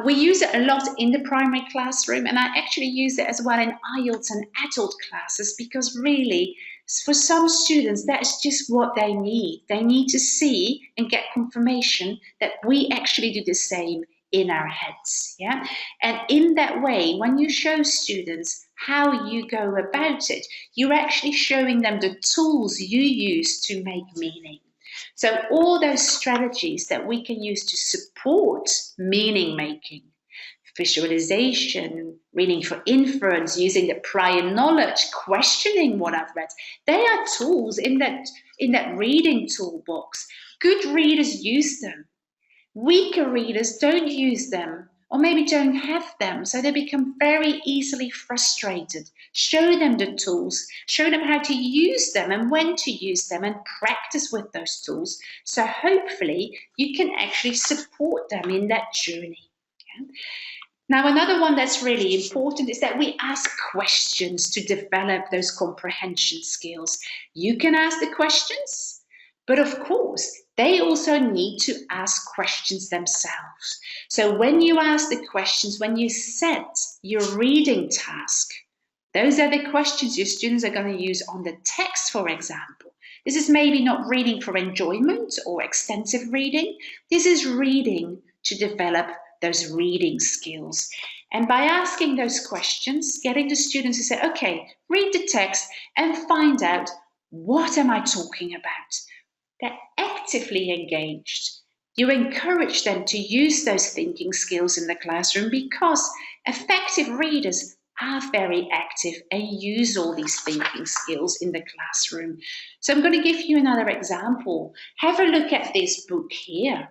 We use it a lot in the primary classroom, and I actually use it as well in IELTS and adult classes because really, for some students, that's just what they need. They need to see and get confirmation that we actually do the same in our heads. Yeah, and in that way, when you show students how you go about it, you're actually showing them the tools you use to make meaning. So all those strategies that we can use to support meaning making, visualization, reading for inference, using the prior knowledge, questioning what I've read, they are tools in that reading toolbox. Good readers use them. Weaker readers don't use them or maybe don't have them, so they become very easily frustrated. Show them the tools, show them how to use them and when to use them, and practice with those tools. So hopefully you can actually support them in that journey. Yeah? Now, another one that's really important is that we ask questions to develop those comprehension skills. You can ask the questions, but of course, they also need to ask questions themselves. So when you ask the questions, when you set your reading task, those are the questions your students are going to use on the text, for example. This is maybe not reading for enjoyment or extensive reading. This is reading to develop those reading skills. And by asking those questions, getting the students to say, okay, read the text and find out, what am I talking about? They're actively engaged. You encourage them to use those thinking skills in the classroom because effective readers are very active and use all these thinking skills in the classroom. So I'm going to give you another example. Have a look at this book here.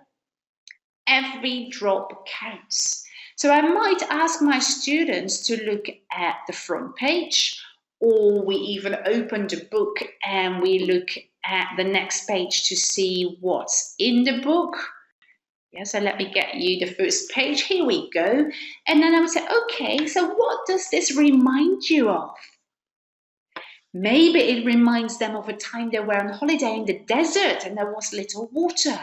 Every drop counts. So I might ask my students to look at the front page, or we even open the book and we look at the next page to see what's in the book. Yeah, so let me get you the first page. Here we go. And then I would say, okay, so what does this remind you of? Maybe it reminds them of a time they were on holiday in the desert and there was little water.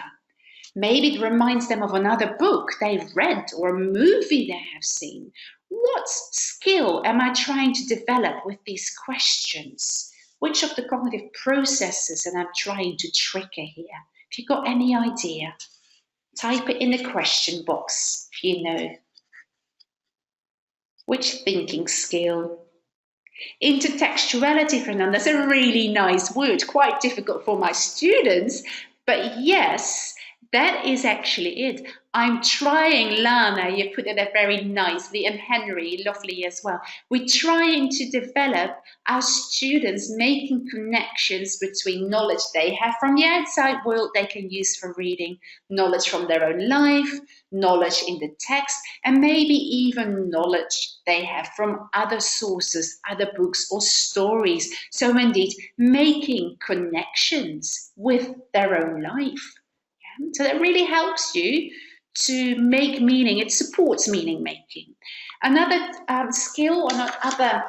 Maybe it reminds them of another book they've read or a movie they have seen. What skill am I trying to develop with these questions? Which of the cognitive processes am I trying to trigger here? If you've got any idea, type it in the question box if you know. Which thinking skill? Intertextuality, Fernanda, that's a really nice word, quite difficult for my students, but yes, that is actually it. I'm trying, Lana, you put it there very nicely, and Henry, lovely as well. We're trying to develop our students making connections between knowledge they have from the outside world they can use for reading, knowledge from their own life, knowledge in the text, and maybe even knowledge they have from other sources, other books or stories. So indeed, making connections with their own life. So that really helps you to make meaning. It supports meaning making. Another skill or another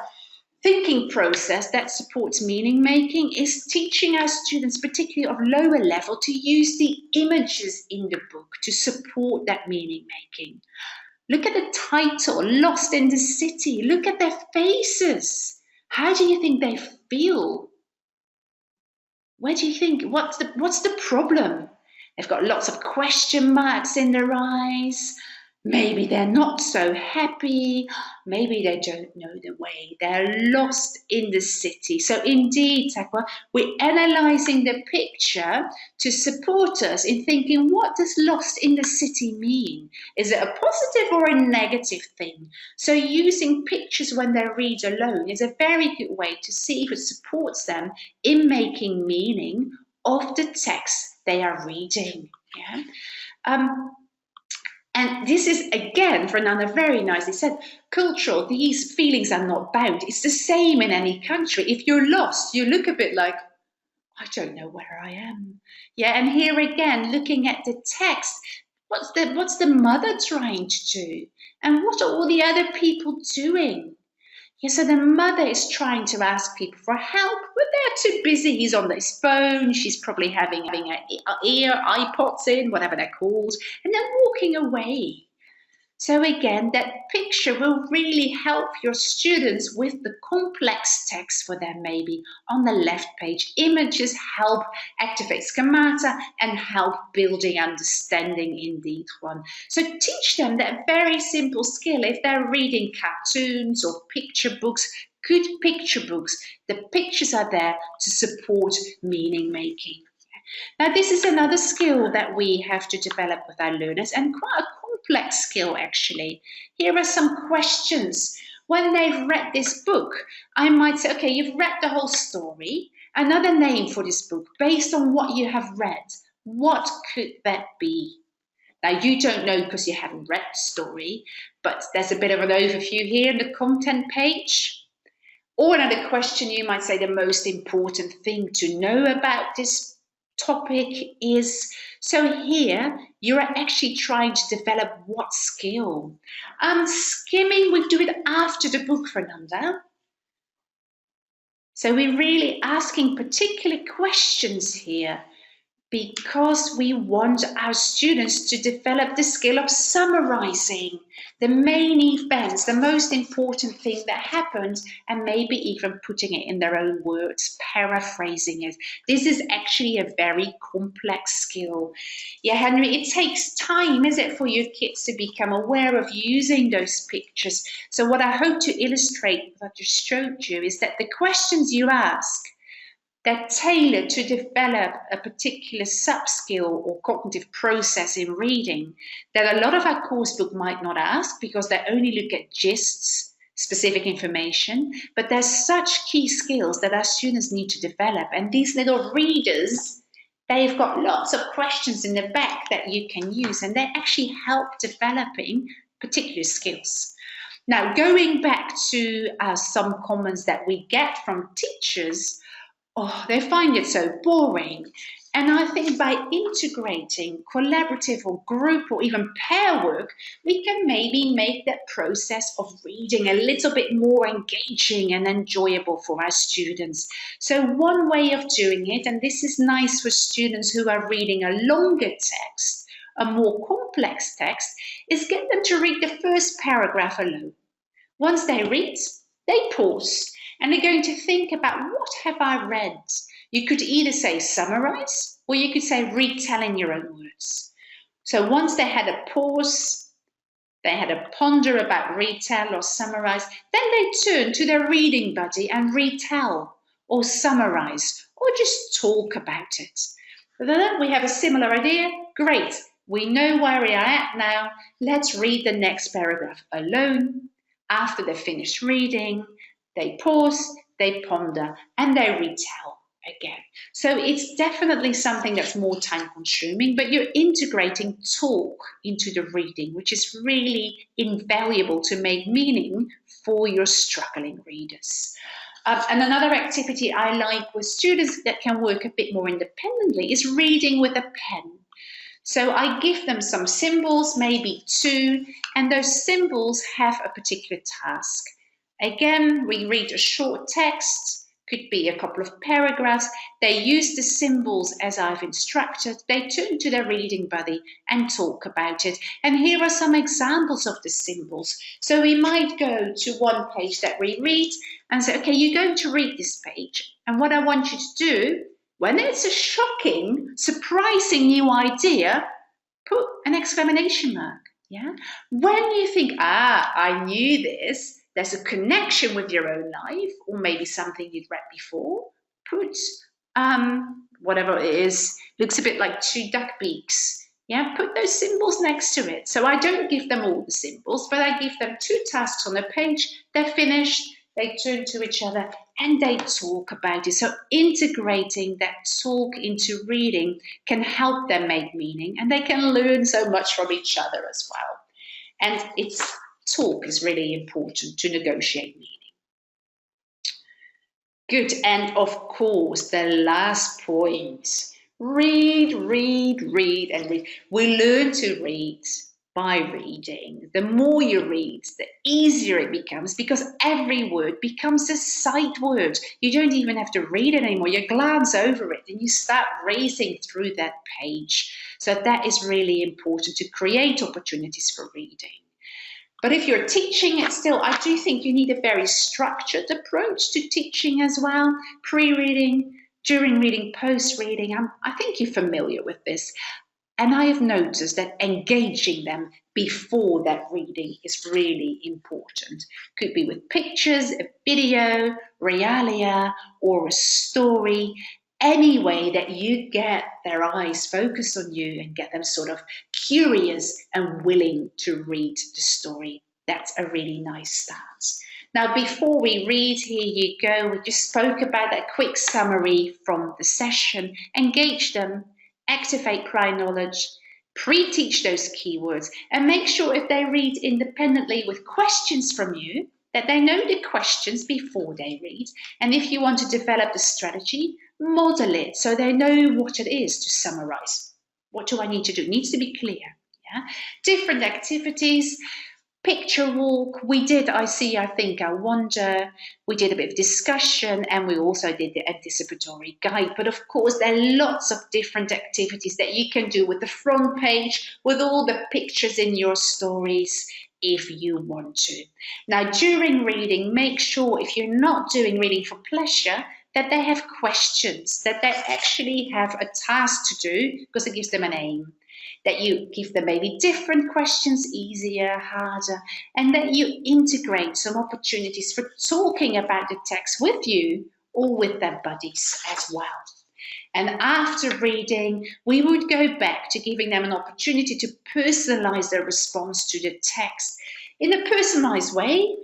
thinking process that supports meaning making is teaching our students, particularly of lower level, to use the images in the book to support that meaning making. Look at the title, Lost in the City. Look at their faces. How do you think they feel? Where do you think, what's the problem? They've got lots of question marks in their eyes. Maybe they're not so happy. Maybe they don't know the way. They're lost in the city. So indeed, Takwa, we're analysing the picture to support us in thinking, what does lost in the city mean? Is it a positive or a negative thing? So using pictures when they read alone is a very good way to see if it supports them in making meaning of the text they are reading. Yeah. And this is, again, for Nana very nicely said, cultural, these feelings are not bound. It's the same in any country. If you're lost, you look a bit like, I don't know where I am. Yeah, and here again, looking at the text, what's the mother trying to do? And what are all the other people doing? Yeah, so the mother is trying to ask people for help, but they're too busy. He's on his phone. She's probably having her iPods in, whatever they're called, and they're walking away. So again, that picture will really help your students with the complex text for them, maybe on the left page. Images help activate schemata and help building understanding in each one. So teach them that very simple skill. If they're reading cartoons or picture books, good picture books, the pictures are there to support meaning making. Now, this is another skill that we have to develop with our learners, and quite a complex skill, actually. Here are some questions. When they've read this book, I might say, okay, you've read the whole story. Another name for this book, based on what you have read, what could that be? Now, you don't know because you haven't read the story, but there's a bit of an overview here in the content page. Or another question, you might say the most important thing to know about this topic is, so here you're actually trying to develop what skill? Skimming, we do it after the book, Fernanda. So we're really asking particular questions here because we want our students to develop the skill of summarizing the main events, the most important thing that happened, and maybe even putting it in their own words, paraphrasing it. This is actually a very complex skill. Yeah, Henry, it takes time, is it, for your kids to become aware of using those pictures. So what I hope to illustrate, what I just showed you, is that the questions you ask, they're tailored to develop a particular sub-skill or cognitive process in reading that a lot of our course book might not ask because they only look at gists, specific information, but there's such key skills that our students need to develop. And these little readers, they've got lots of questions in the back that you can use, and they actually help developing particular skills. Now, going back to some comments that we get from teachers, they find it so boring. And I think by integrating collaborative or group or even pair work, we can maybe make that process of reading a little bit more engaging and enjoyable for our students. So one way of doing it, and this is nice for students who are reading a longer text, a more complex text, is get them to read the first paragraph alone. Once they read, they pause. And they're going to think about, what have I read? You could either say summarize, or you could say retell in your own words. So once they had a pause, they had a ponder about retell or summarize, then they turn to their reading buddy and retell or summarize or just talk about it. Then we have a similar idea. Great, we know where we are at now. Let's read the next paragraph alone. After they've finished reading, they pause, they ponder, and they retell again. So it's definitely something that's more time consuming, but you're integrating talk into the reading, which is really invaluable to make meaning for your struggling readers. And another activity I like with students that can work a bit more independently is reading with a pen. So I give them some symbols, maybe 2, and those symbols have a particular task. Again, we read a short text, could be a couple of paragraphs. They use the symbols as I've instructed. They turn to their reading buddy and talk about it. And here are some examples of the symbols. So we might go to one page that we read and say, okay, you're going to read this page. And what I want you to do When it's a shocking, surprising new idea, put an exclamation mark. Yeah. When you think, I knew this, there's a connection with your own life, or maybe something you'd read before, put whatever it is, looks a bit like two duck beaks. Yeah, put those symbols next to it. So I don't give them all the symbols, but I give them two tasks on a page. They're finished, they turn to each other, and they talk about it. So integrating that talk into reading can help them make meaning, and they can learn so much from each other as well. And talk is really important to negotiate meaning. Good. And of course, the last point, read, read, read, and read. We learn to read by reading. The more you read, the easier it becomes, because every word becomes a sight word. You don't even have to read it anymore. You glance over it and you start racing through that page. So that is really important to create opportunities for reading. But if you're teaching it still, I do think you need a very structured approach to teaching as well. Pre-reading, during reading, post-reading. I think you're familiar with this. And I have noticed that engaging them before that reading is really important. Could be with pictures, a video, realia, or a story. Any way that you get their eyes focused on you and get them sort of curious and willing to read the story. That's a really nice start. Now, before we read, here you go. We just spoke about that quick summary from the session. Engage them, activate prior knowledge, pre-teach those keywords, and make sure if they read independently with questions from you, that they know the questions before they read. And if you want to develop the strategy, model it so they know what it is to summarize. What do I need to do? It needs to be clear. Yeah? Different activities, picture walk. We did I See, I Think, I Wonder. We did a bit of discussion, and we also did the anticipatory guide. But of course, there are lots of different activities that you can do with the front page, with all the pictures in your stories, if you want to. Now, during reading, make sure if you're not doing reading for pleasure, that they have questions, that they actually have a task to do, because it gives them an aim. That you give them maybe different questions, easier, harder, and that you integrate some opportunities for talking about the text with you or with their buddies as well. And after reading, we would go back to giving them an opportunity to personalize their response to the text in a personalized way.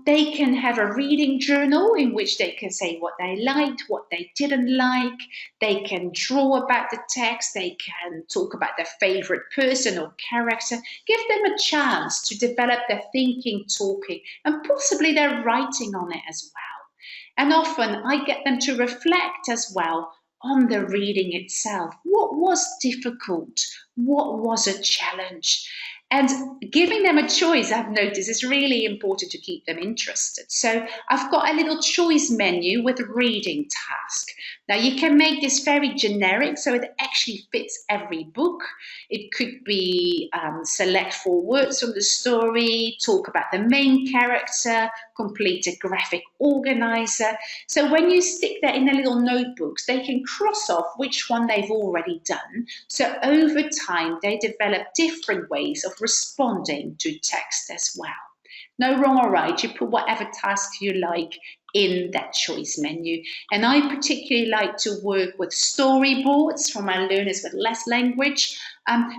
They can have a reading journal in which they can say what they liked, what they didn't like. They can draw about the text. They can talk about their favorite person or character. Give them a chance to develop their thinking, talking, and possibly their writing on it as well. And often I get them to reflect as well on the reading itself. What was difficult? What was a challenge? And giving them a choice, I've noticed, is really important to keep them interested. So I've got a little choice menu with a reading task. Now, you can make this very generic, so it actually fits every book. It could be select 4 words from the story, talk about the main character, complete a graphic organizer. So when you stick that in their little notebooks, they can cross off which one they've already done. So over time, they develop different ways of responding to text as well. No wrong or right, you put whatever task you like in that choice menu. And I particularly like to work with storyboards for my learners with less language,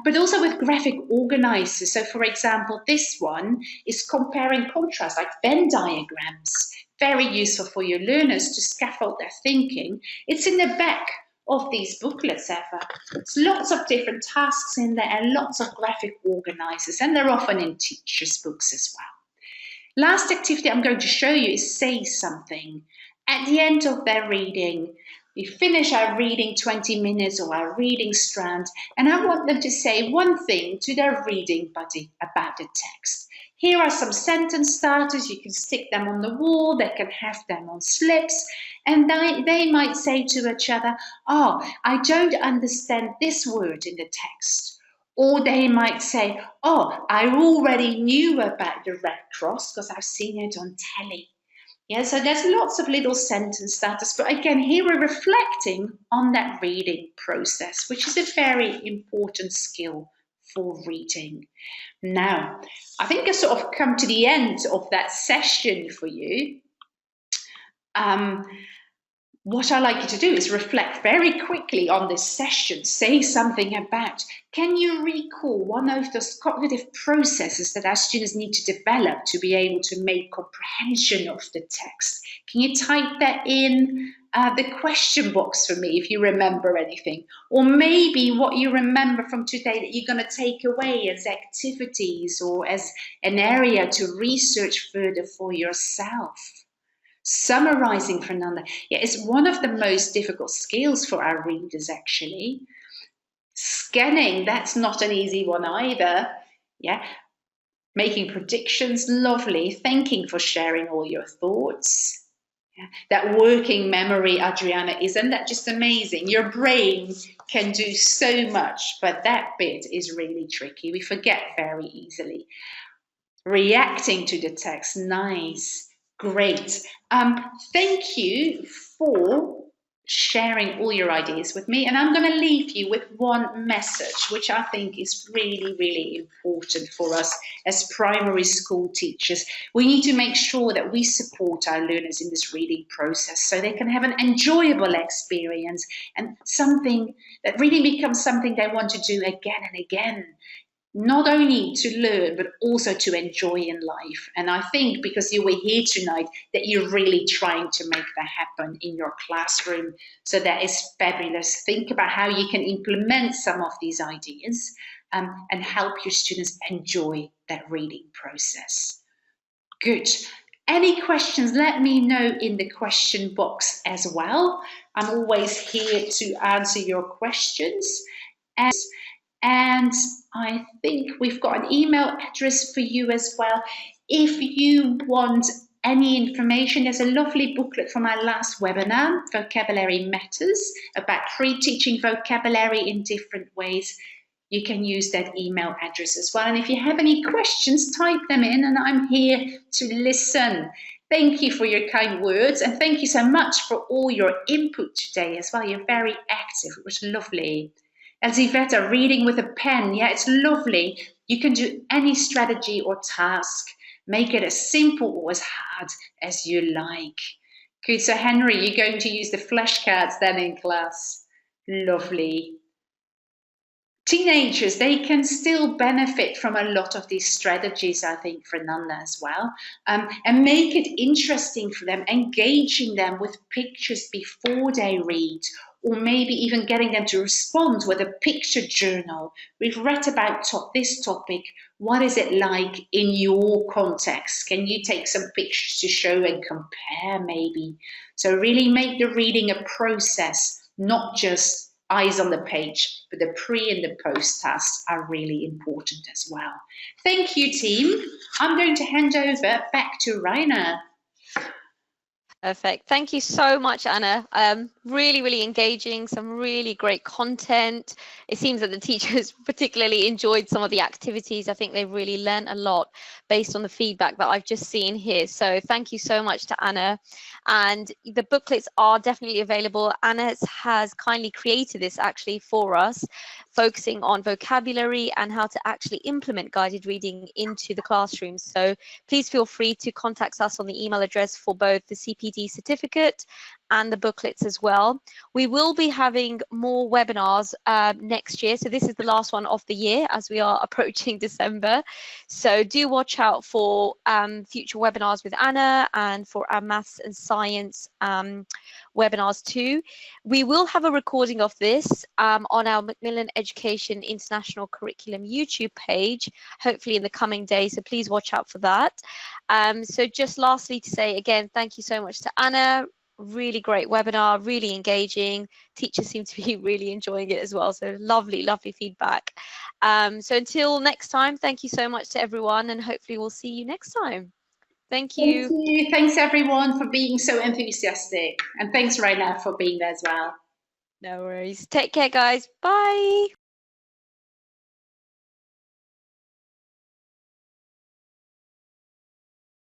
but also with graphic organizers. So for example, this one is comparing contrast, like Venn diagrams. Very useful for your learners to scaffold their thinking. It's in the back of these booklets ever. There's lots of different tasks in there and lots of graphic organizers, and they're often in teachers' books as well. Last activity I'm going to show you is say something. At the end of their reading, we finish our reading 20 minutes or our reading strand, and I want them to say one thing to their reading buddy about the text. Here are some sentence starters. You can stick them on the wall. They can have them on slips. And they might say to each other, oh, I don't understand this word in the text. Or they might say, oh, I already knew about the Red Cross because I've seen it on telly. Yeah, so there's lots of little sentence starters, but again, here we're reflecting on that reading process, which is a very important skill for reading. Now, I think I sort of come to the end of that session for you. What I like you to do is reflect very quickly on this session. Say something about, can you recall one of those cognitive processes that our students need to develop to be able to make comprehension of the text? Can you type that in the question box for me if you remember anything? Or maybe what you remember from today that you're going to take away as activities or as an area to research further for yourself. Summarizing, Fernanda, yeah, it's one of the most difficult skills for our readers, actually. Scanning, that's not an easy one either. Yeah, making predictions, lovely. Thanking for sharing all your thoughts. Yeah. That working memory, Adriana, isn't that just amazing? Your brain can do so much, but that bit is really tricky. We forget very easily. Reacting to the text, nice. Great. Thank you for sharing all your ideas with me. And I'm going to leave you with one message, which I think is really, really important for us as primary school teachers. We need to make sure that we support our learners in this reading process so they can have an enjoyable experience and something that really becomes something they want to do again and again. Not only to learn, but also to enjoy in life. And I think because you were here tonight, that you're really trying to make that happen in your classroom. So that is fabulous. Think about how you can implement some of these ideas and help your students enjoy that reading process. Good. Any questions, let me know in the question box as well. I'm always here to answer your questions. And I think we've got an email address for you as well. If you want any information, there's a lovely booklet from our last webinar, Vocabulary Matters, about pre-teaching vocabulary in different ways. You can use that email address as well. And if you have any questions, type them in and I'm here to listen. Thank you for your kind words and thank you so much for all your input today as well. You're very active. It was lovely. Elziveta, reading with a pen. Yeah, it's lovely. You can do any strategy or task. Make it as simple or as hard as you like. Good. So, Henry, you're going to use the flashcards then in class. Lovely. Teenagers, they can still benefit from a lot of these strategies, I think, Fernanda, as well. And make it interesting for them, engaging them with pictures before they read, or maybe even getting them to respond with a picture journal. We've read about this topic. What is it like in your context? Can you take some pictures to show and compare maybe? So really make the reading a process, not just eyes on the page, but the pre and the post tasks are really important as well. Thank you, team. I'm going to hand over back to Rainer. Perfect. Thank you so much, Anna. Really, really engaging, some really great content. It seems that the teachers particularly enjoyed some of the activities. I think they've really learned a lot based on the feedback that I've just seen here. So thank you so much to Anna. And the booklets are definitely available. Anna has kindly created this actually for us, focusing on vocabulary and how to actually implement guided reading into the classroom. So please feel free to contact us on the email address for both the CPD certificate and the booklets as well. We will be having more webinars next year. So this is the last one of the year as we are approaching December. So do watch out for future webinars with Anna and for our maths and science webinars too. We will have a recording of this on our Macmillan Education International Curriculum YouTube page, hopefully in the coming days. So please watch out for that. So just lastly to say again, thank you so much to Anna. Really great webinar, really engaging. Teachers seem to be really enjoying it as well. So lovely, lovely feedback. So until next time, thank you so much to everyone and hopefully we'll see you next time. Thank you. Thank you. Thanks everyone for being so enthusiastic. And thanks Raina for being there as well. No worries. Take care, guys. Bye.